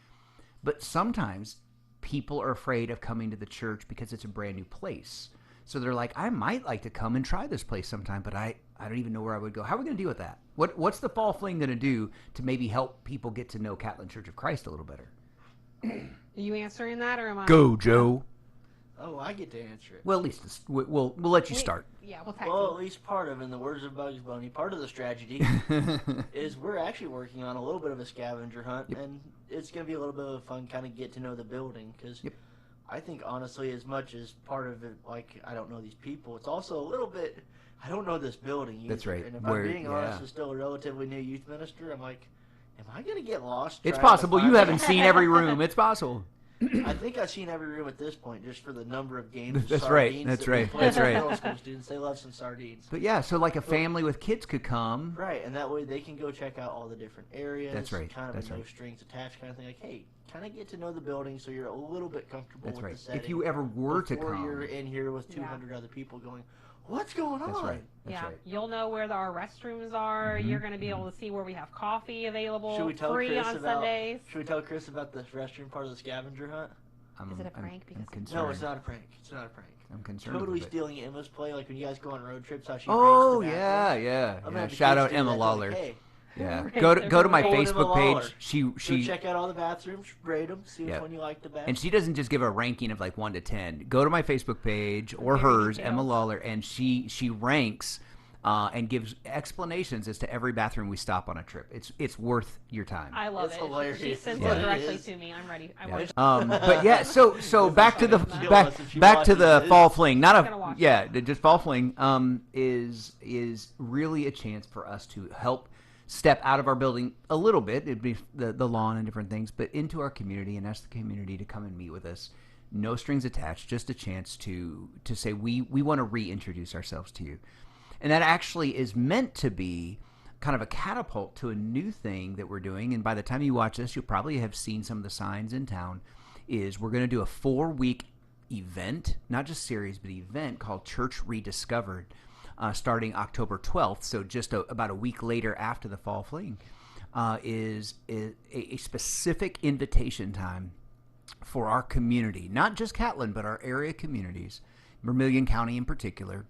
[SPEAKER 1] But sometimes people are afraid of coming to the church because it's a brand new place. So they're like, I might like to come and try this place sometime, but I don't even know where I would go. How are we going to deal with that? What's the fall fling going to do to maybe help people get to know Catlin Church of Christ a little better?
[SPEAKER 3] Are you answering that, or am I?
[SPEAKER 1] Go, Joe.
[SPEAKER 2] Oh, I get to answer it.
[SPEAKER 1] Well, at least we'll let you start.
[SPEAKER 3] Yeah, we'll tag
[SPEAKER 2] Well,
[SPEAKER 3] team.
[SPEAKER 2] at least part of, in the words of Bugs Bunny, part of the strategy is we're actually working on a little bit of a scavenger hunt, and it's going to be a little bit of fun kind of get to know the building, because I think, honestly, as much as part of it, like, I don't know these people, it's also a little bit, I don't know this building either.
[SPEAKER 1] That's right.
[SPEAKER 2] And if I'm being honest, as still a relatively new youth minister, I'm like, am I going to get lost?
[SPEAKER 1] It's
[SPEAKER 2] trying to
[SPEAKER 1] possible. You
[SPEAKER 2] find
[SPEAKER 1] haven't seen every room. It's possible.
[SPEAKER 2] I think I've seen every room at this point, just for the number of games of
[SPEAKER 1] That's
[SPEAKER 2] sardines
[SPEAKER 1] right. That's
[SPEAKER 2] that we
[SPEAKER 1] right.
[SPEAKER 2] play
[SPEAKER 1] That's
[SPEAKER 2] with
[SPEAKER 1] right.
[SPEAKER 2] middle school students. They love some sardines.
[SPEAKER 1] But yeah, so like a family with kids could come.
[SPEAKER 2] Right, and that way they can go check out all the different areas.
[SPEAKER 1] That's right.
[SPEAKER 2] Kind of
[SPEAKER 1] That's
[SPEAKER 2] a no
[SPEAKER 1] right.
[SPEAKER 2] strings attached kind of thing. Like, hey, kind of get to know the building so you're a little bit comfortable
[SPEAKER 1] That's
[SPEAKER 2] with
[SPEAKER 1] right.
[SPEAKER 2] the setting.
[SPEAKER 1] If you ever were to
[SPEAKER 2] before
[SPEAKER 1] come.
[SPEAKER 2] you're in here with 200 other people going, what's going on?
[SPEAKER 1] That's right. That's
[SPEAKER 3] Yeah,
[SPEAKER 1] right.
[SPEAKER 3] you'll know where our restrooms are.
[SPEAKER 1] Mhm.
[SPEAKER 3] You're going to be able to see where we have coffee available,
[SPEAKER 2] Should we tell
[SPEAKER 3] free
[SPEAKER 2] Chris
[SPEAKER 3] on
[SPEAKER 2] about?
[SPEAKER 3] Sundays.
[SPEAKER 2] Should we tell Chris about the restroom part of the scavenger hunt?
[SPEAKER 3] Is it a prank?
[SPEAKER 1] I'm
[SPEAKER 3] Because-
[SPEAKER 1] concerned.
[SPEAKER 2] No, it's not a prank. It's not a prank.
[SPEAKER 1] I'm concerned.
[SPEAKER 2] Totally
[SPEAKER 1] about it.
[SPEAKER 2] stealing Emma's play, like when you guys go on road trips, how she
[SPEAKER 1] Oh
[SPEAKER 2] ranks the
[SPEAKER 1] yeah,
[SPEAKER 2] bathrooms.
[SPEAKER 1] yeah.
[SPEAKER 2] I'm gonna
[SPEAKER 1] yeah.
[SPEAKER 2] have the
[SPEAKER 1] Shout
[SPEAKER 2] kids
[SPEAKER 1] out
[SPEAKER 2] do
[SPEAKER 1] Emma
[SPEAKER 2] that.
[SPEAKER 1] Lawler.
[SPEAKER 2] Like, hey,
[SPEAKER 1] Yeah.
[SPEAKER 3] Right,
[SPEAKER 1] Go to my
[SPEAKER 2] Emma
[SPEAKER 1] Facebook
[SPEAKER 2] Lawler.
[SPEAKER 1] page.
[SPEAKER 2] Go
[SPEAKER 1] She
[SPEAKER 2] check out all the bathrooms, rate them, see which one you like the best.
[SPEAKER 1] and she doesn't just give a ranking of like 1 to 10. Go to my Facebook page or
[SPEAKER 3] Very
[SPEAKER 1] hers,
[SPEAKER 3] detailed.
[SPEAKER 1] Emma Lawler, and she ranks and gives explanations as to every bathroom we stop on a trip. It's worth your time.
[SPEAKER 3] I love
[SPEAKER 2] It's
[SPEAKER 3] it.
[SPEAKER 2] hilarious.
[SPEAKER 3] She sends
[SPEAKER 1] Yeah.
[SPEAKER 3] it directly
[SPEAKER 2] It is.
[SPEAKER 3] to me. I'm ready. I
[SPEAKER 1] Yeah.
[SPEAKER 3] want it.
[SPEAKER 1] But yeah, so back to the
[SPEAKER 3] She'll
[SPEAKER 1] back
[SPEAKER 2] listen. She
[SPEAKER 1] back to
[SPEAKER 2] watches
[SPEAKER 1] the
[SPEAKER 2] it.
[SPEAKER 1] fall fling. Not
[SPEAKER 3] gonna
[SPEAKER 1] a
[SPEAKER 3] watch
[SPEAKER 1] yeah, just fall fling. Is really a chance for us to help step out of our building a little bit. It'd be the lawn and different things, but into our community and ask the community to come and meet with us. No strings attached. Just a chance to say we want to reintroduce ourselves to you. And that actually is meant to be kind of a catapult to a new thing that we're doing. And by the time you watch this, you'll probably have seen some of the signs in town. Is we're going to do a 4-week event, not just series, but event called Church Rediscovered, starting October 12th. So just about a week later after the fall fling, is a specific invitation time for our community, not just Catlin, but our area communities, Vermilion County in particular,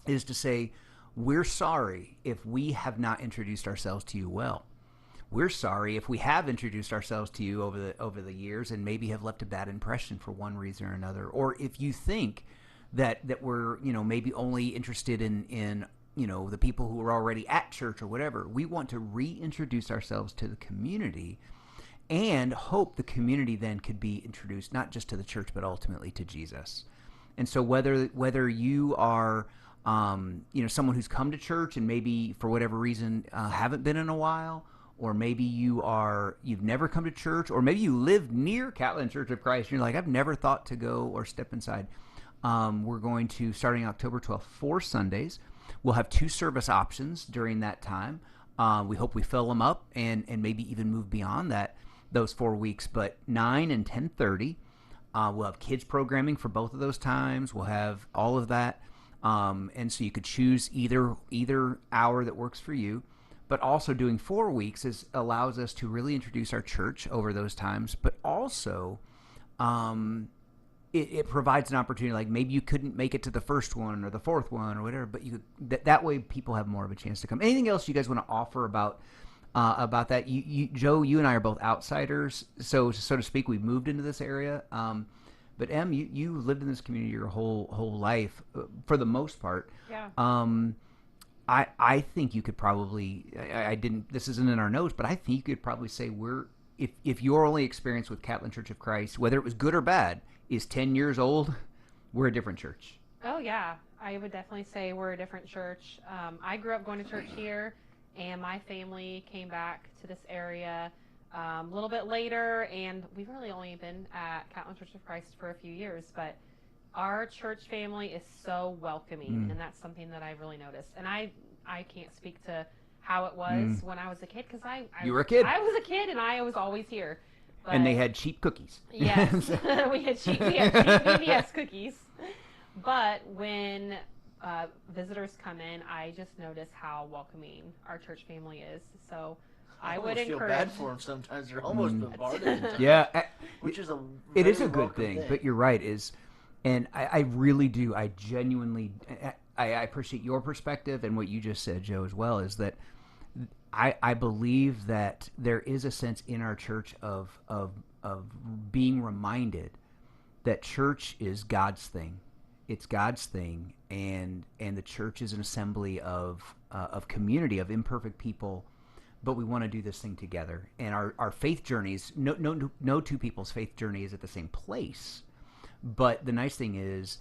[SPEAKER 1] is to say, we're sorry if we have not introduced ourselves to you well. We're sorry if we have introduced ourselves to you over the years and maybe have left a bad impression for one reason or another. Or if you think that we're, maybe only interested in the people who are already at church or whatever. We want to reintroduce ourselves to the community and hope the community then could be introduced not just to the church but ultimately to Jesus. And so whether you are someone who's come to church and maybe for whatever reason haven't been in a while, or maybe you've never come to church, or maybe you live near Catlin Church of Christ and you're like, I've never thought to go or step inside. We're going to, starting October 12th, 4 Sundays. We'll have 2 service options during that time. We hope we fill them up and maybe even move beyond those 4 weeks. But 9 and 10:30, we'll have kids programming for both of those times. We'll have all of that. And so you could choose either hour that works for you. But also doing 4 weeks allows us to really introduce our church over those times. But also, it provides an opportunity. Like maybe you couldn't make it to the first one or the fourth one or whatever, but you could, that way people have more of a chance to come. Anything else you guys want to offer about about that. Joe, you and I are both outsiders, so to speak. We moved into this area, but Em, you lived in this community your whole life, for the most part.
[SPEAKER 3] Yeah.
[SPEAKER 1] I think you could probably. I didn't. This isn't in our notes, but I think you could probably say if your only experience with Catlin Church of Christ, whether it was good or bad, is 10 years old, we're a different church.
[SPEAKER 3] Oh, yeah. I would definitely say we're a different church. I grew up going to church here, and my family came back to this area a little bit later, and we've really only been at Catlin Church of Christ for a few years, but our church family is so welcoming, and that's something that I've really noticed. And I can't speak to how it was when I was a kid, because
[SPEAKER 1] You were a kid.
[SPEAKER 3] I was a kid, and I was always here. But,
[SPEAKER 1] And they had cheap cookies.
[SPEAKER 3] Yes, we had cheap VBS cookies. But when visitors come in, I just notice how welcoming our church family is. So I would
[SPEAKER 2] feel
[SPEAKER 3] encourage.
[SPEAKER 2] bad for them sometimes. They're almost bombarded.
[SPEAKER 1] Yeah,
[SPEAKER 2] Which is
[SPEAKER 1] it is
[SPEAKER 2] very
[SPEAKER 1] a good
[SPEAKER 2] welcome
[SPEAKER 1] thing. But you're right. And I really do. I genuinely, I appreciate your perspective and what you just said, Joe, as well. Is that I believe that there is a sense in our church of being reminded that church is God's thing. It's God's thing, and the church is an assembly of community, of imperfect people, but we want to do this thing together. And our faith journeys, no two people's faith journey is at the same place. But the nice thing is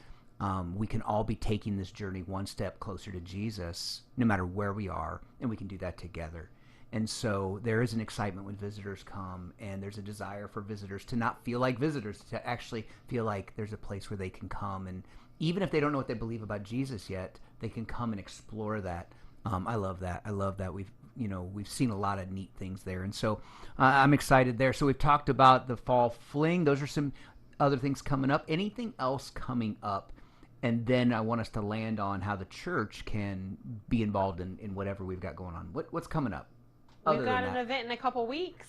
[SPEAKER 1] we can all be taking this journey one step closer to Jesus, no matter where we are, and we can do that together. And so there is an excitement when visitors come, and there's a desire for visitors to not feel like visitors, to actually feel like there's a place where they can come, and even if they don't know what they believe about Jesus yet, they can come and explore that. I love that. We've seen a lot of neat things there, and so I'm excited there. So we've talked about the fall fling. Those are some other things coming up. Anything else coming up? And then I want us to land on how the church can be involved in whatever we've got going on. What's coming up?
[SPEAKER 3] We've got an event in a couple weeks.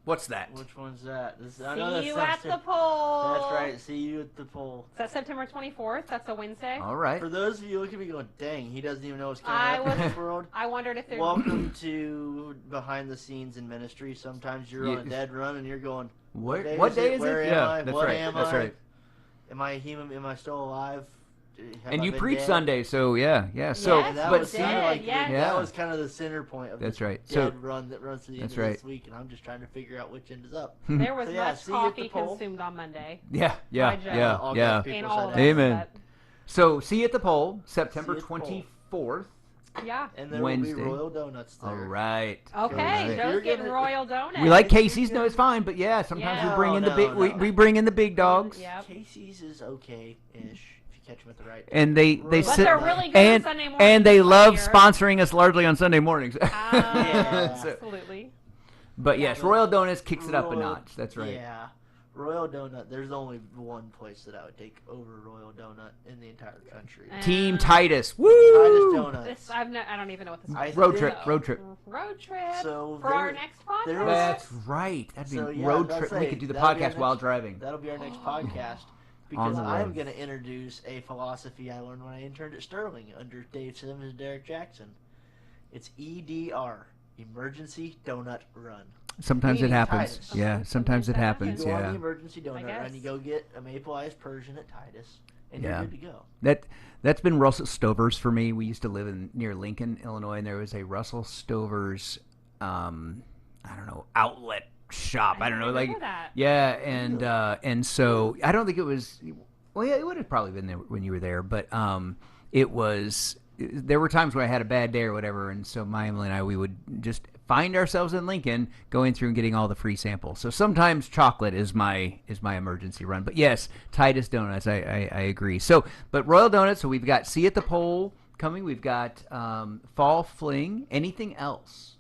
[SPEAKER 1] What's that?
[SPEAKER 2] Which one's that?
[SPEAKER 3] See you at the poll.
[SPEAKER 2] That's right. See you at the poll.
[SPEAKER 3] Is that September 24th? That's a Wednesday.
[SPEAKER 1] All right.
[SPEAKER 2] For those of you looking at me going, dang, he doesn't even know what's coming up in this world.
[SPEAKER 3] I wondered if there's...
[SPEAKER 2] Welcome to behind the scenes in ministry. Sometimes you're on a dead run and you're going,
[SPEAKER 1] what
[SPEAKER 2] day
[SPEAKER 1] is
[SPEAKER 2] Where
[SPEAKER 1] it?
[SPEAKER 2] am
[SPEAKER 1] Yeah,
[SPEAKER 2] I?
[SPEAKER 1] that's
[SPEAKER 2] What
[SPEAKER 1] right.
[SPEAKER 2] am
[SPEAKER 1] That's
[SPEAKER 2] I?
[SPEAKER 1] right.
[SPEAKER 2] Am I human? Am I still alive?
[SPEAKER 1] And you preach Sunday, so yeah. So,
[SPEAKER 3] Yes,
[SPEAKER 2] that
[SPEAKER 1] but
[SPEAKER 2] was
[SPEAKER 3] did,
[SPEAKER 2] kind of like
[SPEAKER 3] yes.
[SPEAKER 2] that was kind of the center point of
[SPEAKER 1] That's
[SPEAKER 2] the
[SPEAKER 1] right.
[SPEAKER 2] dead
[SPEAKER 1] So
[SPEAKER 2] run that runs to the end
[SPEAKER 1] that's
[SPEAKER 2] of
[SPEAKER 1] right.
[SPEAKER 2] this week, and I'm just trying to figure out which end is up.
[SPEAKER 3] There was
[SPEAKER 2] So, yeah,
[SPEAKER 3] much
[SPEAKER 2] see you at the
[SPEAKER 3] coffee
[SPEAKER 2] poll.
[SPEAKER 3] consumed on Monday.
[SPEAKER 1] yeah.
[SPEAKER 2] All God's people
[SPEAKER 3] And
[SPEAKER 2] said
[SPEAKER 3] all of
[SPEAKER 2] that.
[SPEAKER 3] us,
[SPEAKER 1] Amen. So see you at the poll, September
[SPEAKER 2] See you at the poll.
[SPEAKER 1] 24th.
[SPEAKER 3] Yeah.
[SPEAKER 2] And there
[SPEAKER 1] Wednesday.
[SPEAKER 2] will be Royal Donuts there.
[SPEAKER 1] All right.
[SPEAKER 3] Okay,
[SPEAKER 1] All right.
[SPEAKER 3] Joe's
[SPEAKER 2] You're
[SPEAKER 3] getting
[SPEAKER 2] gonna-
[SPEAKER 3] Royal Donuts.
[SPEAKER 1] We like Casey's. No, it's fine. But yeah, sometimes
[SPEAKER 3] Yeah.
[SPEAKER 1] we bring in the
[SPEAKER 2] No,
[SPEAKER 1] big.
[SPEAKER 2] no.
[SPEAKER 1] We bring in the big dogs.
[SPEAKER 3] Yep.
[SPEAKER 2] Casey's is okay-ish if you catch them at the right time.
[SPEAKER 1] And they
[SPEAKER 2] But
[SPEAKER 1] sit.
[SPEAKER 3] they're really good
[SPEAKER 1] and
[SPEAKER 3] on Sunday mornings.
[SPEAKER 1] and they love
[SPEAKER 3] here.
[SPEAKER 1] sponsoring us largely on Sunday mornings.
[SPEAKER 2] Yeah.
[SPEAKER 1] So-
[SPEAKER 3] Absolutely.
[SPEAKER 1] but yes, Royal Donuts kicks it up a
[SPEAKER 2] Royal-
[SPEAKER 1] notch. That's right.
[SPEAKER 2] Yeah. Royal Donut, there's only one place that I would take over Royal Donut in the entire country.
[SPEAKER 1] Team Titus. Woo!
[SPEAKER 2] Titus Donuts.
[SPEAKER 3] This, I don't even know what this
[SPEAKER 2] I
[SPEAKER 3] is.
[SPEAKER 1] Road
[SPEAKER 2] think-
[SPEAKER 1] trip. Road trip.
[SPEAKER 3] Road trip
[SPEAKER 2] So
[SPEAKER 3] for our
[SPEAKER 2] there-
[SPEAKER 3] next
[SPEAKER 2] there
[SPEAKER 3] podcast.
[SPEAKER 2] was-
[SPEAKER 1] That's right. That'd be
[SPEAKER 2] So, yeah,
[SPEAKER 1] road
[SPEAKER 2] that's
[SPEAKER 1] trip. We
[SPEAKER 2] it.
[SPEAKER 1] could do the
[SPEAKER 2] That'll be our
[SPEAKER 1] podcast while
[SPEAKER 2] next-
[SPEAKER 1] driving.
[SPEAKER 2] That'll be our next podcast.
[SPEAKER 1] On
[SPEAKER 2] Because
[SPEAKER 1] the
[SPEAKER 2] I'm
[SPEAKER 1] road.
[SPEAKER 2] going to introduce a philosophy I learned when I interned at Sterling under Dave Sims and Derek Jackson. It's EDR, Emergency Donut Run.
[SPEAKER 1] Sometimes it
[SPEAKER 2] Meaning
[SPEAKER 1] happens.
[SPEAKER 2] Titus.
[SPEAKER 1] Yeah, sometimes it
[SPEAKER 3] that
[SPEAKER 1] happens.
[SPEAKER 2] You go on the
[SPEAKER 1] Yeah.
[SPEAKER 2] emergency donut run,
[SPEAKER 3] guess.
[SPEAKER 2] you go get a maple iced Persian at Titus, and
[SPEAKER 1] Yeah.
[SPEAKER 2] you're good to go.
[SPEAKER 1] That's been Russell Stover's for me. We used to live near Lincoln, Illinois, and there was a Russell Stover's, I don't know, outlet shop. I don't know, like
[SPEAKER 3] remember that.
[SPEAKER 1] yeah, and so I don't think it was. Well, yeah, it would have probably been there when you were there, but it was. There were times where I had a bad day or whatever, and so Emily and I, we would just find ourselves in Lincoln going through and getting all the free samples. So sometimes chocolate is my emergency run. But yes, Titus Donuts, I agree. So, but Royal Donuts, so we've got See at the Poll coming. We've got Fall Fling. Anything else?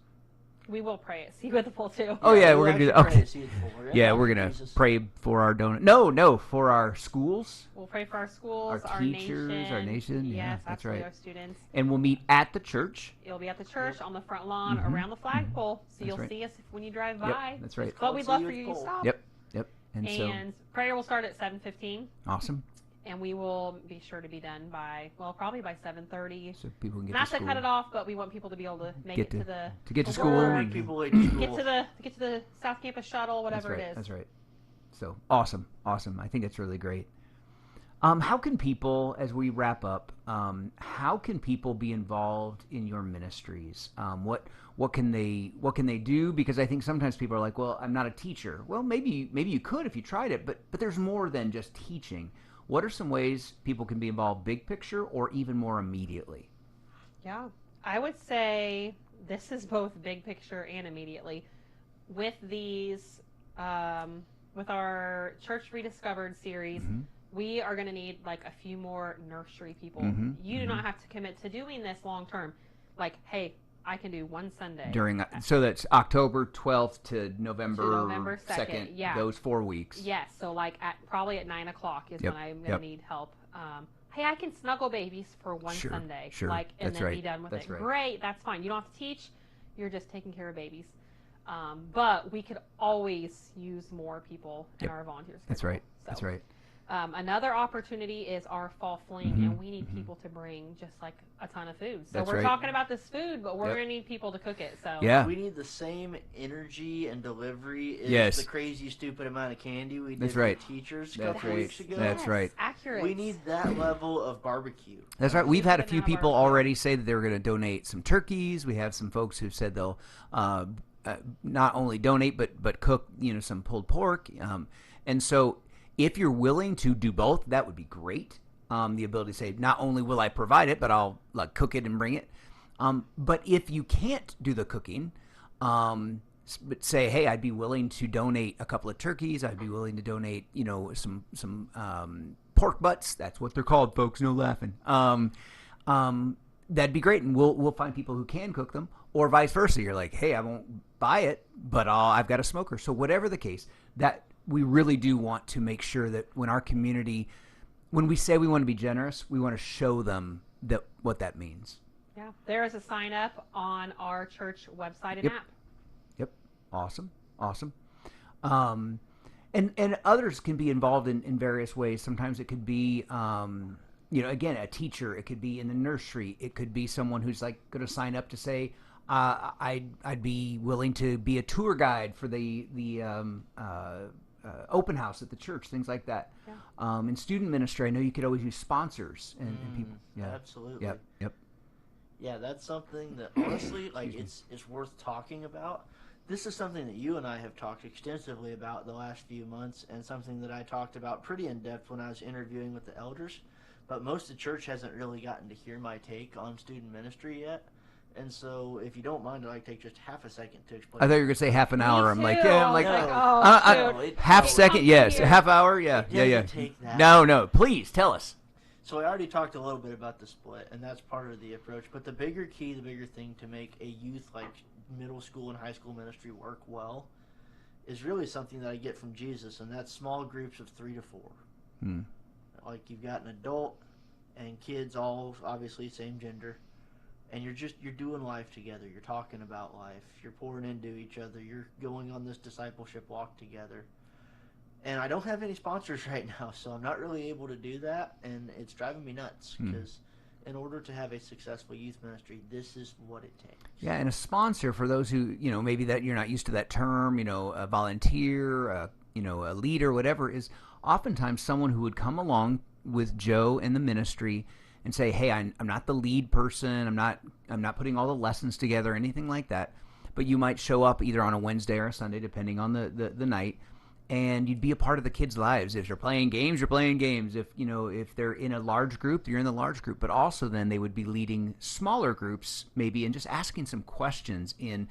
[SPEAKER 3] We will pray it. See you at the poll too.
[SPEAKER 1] Oh, yeah,
[SPEAKER 2] we'll
[SPEAKER 1] we're going to do
[SPEAKER 2] actually
[SPEAKER 1] that.
[SPEAKER 2] pray
[SPEAKER 1] Okay.
[SPEAKER 2] to see it forward.
[SPEAKER 1] Yeah, we're going to
[SPEAKER 2] Jesus.
[SPEAKER 1] pray for our donut. No, for our schools.
[SPEAKER 3] We'll pray for our schools,
[SPEAKER 1] Our
[SPEAKER 3] our
[SPEAKER 1] teachers,
[SPEAKER 3] nation.
[SPEAKER 1] our nation.
[SPEAKER 3] Yes,
[SPEAKER 1] Yeah, that's
[SPEAKER 3] absolutely,
[SPEAKER 1] right.
[SPEAKER 3] our students.
[SPEAKER 1] And we'll meet at the church.
[SPEAKER 3] It'll be at the church, on the front lawn,
[SPEAKER 1] Mhm.
[SPEAKER 3] around the flagpole. So
[SPEAKER 1] That's
[SPEAKER 3] you'll
[SPEAKER 1] right.
[SPEAKER 3] see us when you drive
[SPEAKER 1] Yep,
[SPEAKER 3] by.
[SPEAKER 1] that's right.
[SPEAKER 3] But we'd love for
[SPEAKER 2] See you
[SPEAKER 3] you
[SPEAKER 2] at
[SPEAKER 3] to
[SPEAKER 2] the
[SPEAKER 3] stop.
[SPEAKER 1] Yep. And so,
[SPEAKER 3] And prayer will start at 7:15.
[SPEAKER 1] awesome.
[SPEAKER 3] and we will be sure to be done by, well, probably by 7:30.
[SPEAKER 1] So people can get
[SPEAKER 3] Not
[SPEAKER 1] to
[SPEAKER 3] to
[SPEAKER 1] school.
[SPEAKER 3] cut it off, but we want people to be able to make
[SPEAKER 1] Get
[SPEAKER 3] it to the
[SPEAKER 1] get to
[SPEAKER 3] to
[SPEAKER 1] school.
[SPEAKER 3] work,
[SPEAKER 1] And
[SPEAKER 2] People late to school.
[SPEAKER 3] get to the South Campus shuttle, whatever
[SPEAKER 1] that's right,
[SPEAKER 3] it is.
[SPEAKER 1] That's right. So awesome. I think it's really great. How can people, as we wrap up, how can people be involved in your ministries? What can they do? Because I think sometimes people are like, well, I'm not a teacher. Well, maybe you could if you tried it, but there's more than just teaching. What are some ways people can be involved, big picture, or even more immediately?
[SPEAKER 3] Yeah, I would say this is both big picture and immediately. With these, with our Church Rediscovered series, we are going to need like a few more nursery people. You do not have to commit to doing this long term. Like, hey, I can do one Sunday.
[SPEAKER 1] So that's October 12th to November 2nd.
[SPEAKER 3] Yeah.
[SPEAKER 1] Those 4 weeks.
[SPEAKER 3] Yes. So like probably at 9 o'clock is when I'm going to need help. Hey, I can snuggle babies for one Sunday.
[SPEAKER 1] Sure.
[SPEAKER 3] Like, and
[SPEAKER 1] That's
[SPEAKER 3] then
[SPEAKER 1] right.
[SPEAKER 3] be done with
[SPEAKER 1] That's
[SPEAKER 3] it.
[SPEAKER 1] right.
[SPEAKER 3] Great. That's fine. You don't have to teach. You're just taking care of babies. But we could always use more people in our volunteer schedule.
[SPEAKER 1] That's right.
[SPEAKER 3] So,
[SPEAKER 1] That's right.
[SPEAKER 3] Another opportunity is our fall fling, and we need people to bring just like a ton of food. So
[SPEAKER 1] That's
[SPEAKER 3] we're
[SPEAKER 1] right.
[SPEAKER 3] talking about this food, but we're going to need people to cook it. So
[SPEAKER 1] Yeah.
[SPEAKER 2] We need the same energy and delivery as
[SPEAKER 1] Yes.
[SPEAKER 2] the crazy, stupid amount of candy we did
[SPEAKER 1] That's
[SPEAKER 2] for
[SPEAKER 1] right.
[SPEAKER 2] the teachers a
[SPEAKER 1] That's
[SPEAKER 2] couple
[SPEAKER 1] right.
[SPEAKER 2] weeks ago.
[SPEAKER 1] That's right.
[SPEAKER 3] Accurate.
[SPEAKER 2] We need that level of barbecue.
[SPEAKER 1] That's right. We've had a
[SPEAKER 3] Keep it
[SPEAKER 1] few
[SPEAKER 3] in our
[SPEAKER 1] people
[SPEAKER 3] barbecue.
[SPEAKER 1] already say that they were going to donate some turkeys. We have some folks who've said they'll not only donate but cook some pulled pork. And so if you're willing to do both, that would be great. The ability to say, not only will I provide it, but I'll cook it and bring it. But if you can't do the cooking, but say, hey, I'd be willing to donate a couple of turkeys. I'd be willing to donate, some pork butts. That's what they're called, folks. No laughing. That'd be great, and we'll find people who can cook them, or vice versa. You're like, hey, I won't buy it, but I've got a smoker. So whatever the case, that we really do want to make sure that when our community, when we say we want to be generous, we want to show them what that means.
[SPEAKER 3] Yeah, there is a sign up on our church website and
[SPEAKER 1] Yep.
[SPEAKER 3] app.
[SPEAKER 1] Yep. Awesome. And others can be involved in various ways. Sometimes it could be, again, a teacher. It could be in the nursery. It could be someone who's like going to sign up to say, I'd be willing to be a tour guide for the open house at the church, things like that.
[SPEAKER 3] Yeah.
[SPEAKER 1] In student ministry, I know you could always use sponsors and people. Yeah.
[SPEAKER 2] Absolutely.
[SPEAKER 1] Yep.
[SPEAKER 2] Yeah, that's something that honestly, like, it's worth talking about. This is something that you and I have talked extensively about the last few months, and something that I talked about pretty in depth when I was interviewing with the elders. But most of the church hasn't really gotten to hear my take on student ministry yet. And so, if you don't mind, I'd like to take just half a second to explain.
[SPEAKER 1] I thought you were going to say half an hour. I'm like, yeah, I'm like,
[SPEAKER 2] No, it-
[SPEAKER 1] half
[SPEAKER 2] no,
[SPEAKER 1] second, yes.
[SPEAKER 3] here.
[SPEAKER 1] Half hour, yeah.
[SPEAKER 2] It
[SPEAKER 1] Yeah.
[SPEAKER 2] doesn't take that.
[SPEAKER 1] No. Please tell us.
[SPEAKER 2] So I already talked a little bit about the split, and that's part of the approach. But the bigger key, the bigger thing to make a youth like middle school and high school ministry work well is really something that I get from Jesus, and that's small groups of 3 to 4. Like, you've got an adult and kids, all obviously same gender, and you're doing life together. You're talking about life. You're pouring into each other. You're going on this discipleship walk together. And I don't have any sponsors right now, so I'm not really able to do that, and it's driving me nuts because in order to have a successful youth ministry, this is what it takes.
[SPEAKER 1] Yeah, and a sponsor, for those who, maybe that you're not used to that term, a volunteer, a leader, whatever, is oftentimes someone who would come along with Joe and the ministry and say, hey, I'm not the lead person, I'm not putting all the lessons together, anything like that, but you might show up either on a Wednesday or a Sunday, depending on the night, and you'd be a part of the kids' lives. If they're playing games, you're playing games. If they're in a large group, you're in the large group. But also then they would be leading smaller groups maybe and just asking some questions in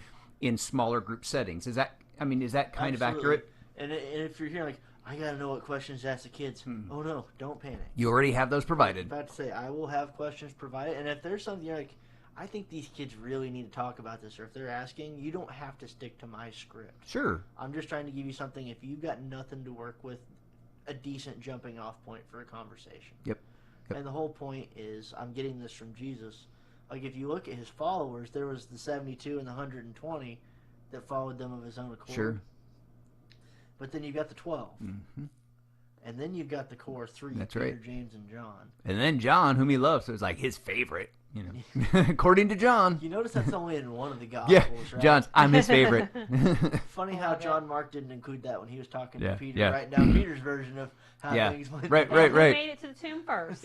[SPEAKER 1] smaller group settings. Is that kind
[SPEAKER 2] Absolutely.
[SPEAKER 1] of accurate?
[SPEAKER 2] And if you're hearing like, I gotta know what questions to ask the kids. Oh no, don't panic.
[SPEAKER 1] You already have those provided.
[SPEAKER 2] I'm about to say, I will have questions provided, and if there's something you're like, I think these kids really need to talk about this, or if they're asking, you don't have to stick to my script.
[SPEAKER 1] Sure.
[SPEAKER 2] I'm just trying to give you something, if you've got nothing to work with, a decent jumping off point for a conversation.
[SPEAKER 1] Yep.
[SPEAKER 2] And the whole point is, I'm getting this from Jesus. Like, if you look at his followers, there was the 72 and the 120 that followed them of his own accord.
[SPEAKER 1] Sure.
[SPEAKER 2] But then you've got the 12. And then you've got the core three,
[SPEAKER 1] That's
[SPEAKER 2] Peter,
[SPEAKER 1] right.
[SPEAKER 2] James, and John.
[SPEAKER 1] And then John, whom he loves, so it's like his favorite, according to John.
[SPEAKER 2] You notice that's only in one of the
[SPEAKER 1] Yeah,
[SPEAKER 2] Gospels, right?
[SPEAKER 1] John's, I'm his favorite.
[SPEAKER 2] Funny how John Mark didn't include that when he was talking to Peter,
[SPEAKER 1] yeah.
[SPEAKER 2] writing down Peter's version of how things went.
[SPEAKER 1] Right.
[SPEAKER 3] Who made it to the tomb first?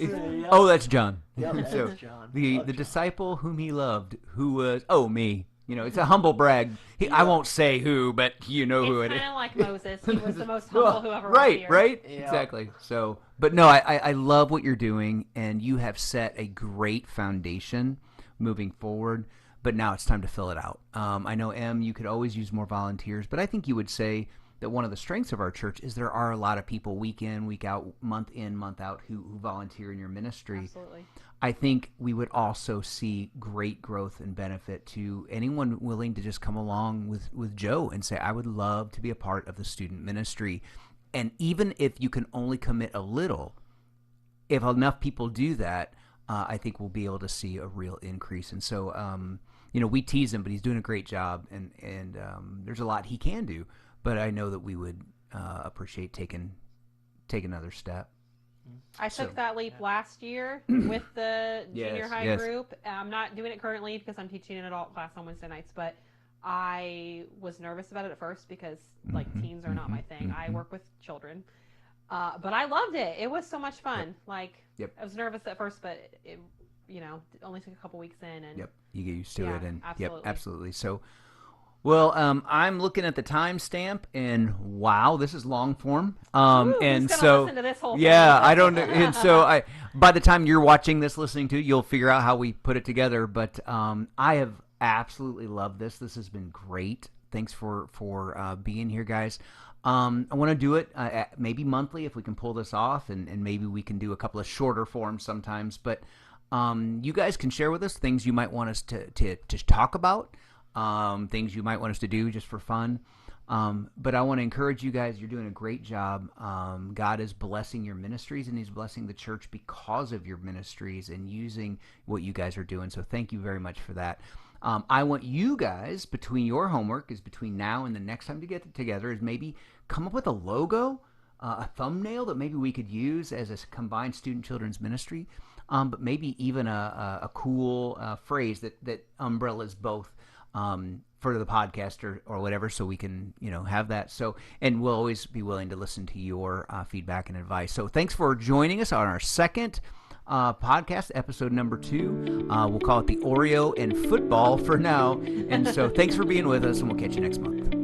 [SPEAKER 1] Oh, that's John.
[SPEAKER 2] Yep, that's
[SPEAKER 1] So,
[SPEAKER 2] John.
[SPEAKER 1] The
[SPEAKER 2] Love John.
[SPEAKER 1] disciple whom he loved, who was, me. It's a humble brag. I won't say who, but you know who it
[SPEAKER 3] It's
[SPEAKER 1] is.
[SPEAKER 3] kind of like Moses. He was the most humble who ever
[SPEAKER 1] Right,
[SPEAKER 3] appeared.
[SPEAKER 1] right?
[SPEAKER 2] Yeah.
[SPEAKER 1] Exactly. So, but no, I love what you're doing, and you have set a great foundation moving forward, but now it's time to fill it out. I know, Em, you could always use more volunteers, but I think you would say that one of the strengths of our church is there are a lot of people week in, week out, month in, month out who volunteer in your ministry.
[SPEAKER 3] Absolutely.
[SPEAKER 1] I think we would also see great growth and benefit to anyone willing to just come along with Joe and say, I would love to be a part of the student ministry. And even if you can only commit a little, if enough people do that, I think we'll be able to see a real increase. And so, we tease him, but he's doing a great job, and there's a lot he can do. But I know that we would appreciate taking another step.
[SPEAKER 3] I took that leap last year with the junior high group. I'm not doing it currently because I'm teaching an adult class on Wednesday nights, but I was nervous about it at first because teens are not my thing. I work with children. But I loved it. It was so much fun.
[SPEAKER 1] Yep.
[SPEAKER 3] I was nervous at first, but it only took a couple weeks in. And
[SPEAKER 1] you get used to it. And
[SPEAKER 3] absolutely.
[SPEAKER 1] Absolutely. So, well, I'm looking at the timestamp, and wow, this is long form. And
[SPEAKER 3] who's gonna
[SPEAKER 1] so,
[SPEAKER 3] listen to this whole
[SPEAKER 1] yeah,
[SPEAKER 3] thing?
[SPEAKER 1] I don't know. And so, by the time you're watching this, listening to it, you'll figure out how we put it together. But I have absolutely loved this. This has been great. Thanks for being here, guys. I want to do it maybe monthly if we can pull this off, and maybe we can do a couple of shorter forms sometimes. But you guys can share with us things you might want us to talk about. Things you might want us to do just for fun. But I want to encourage you guys. You're doing a great job. God is blessing your ministries, and he's blessing the church because of your ministries and using what you guys are doing. So thank you very much for that. I want you guys, between your homework is between now and the next time to get together, is maybe come up with a logo, a thumbnail that maybe we could use as a combined student-children's ministry, but maybe even a cool phrase that umbrellas both for the podcast or whatever, so we can have that. So, and we'll always be willing to listen to your feedback and advice. So thanks for joining us on our second podcast, episode number 2. We'll call it the Oreo and football for now. And so thanks for being with us, and we'll catch you next month.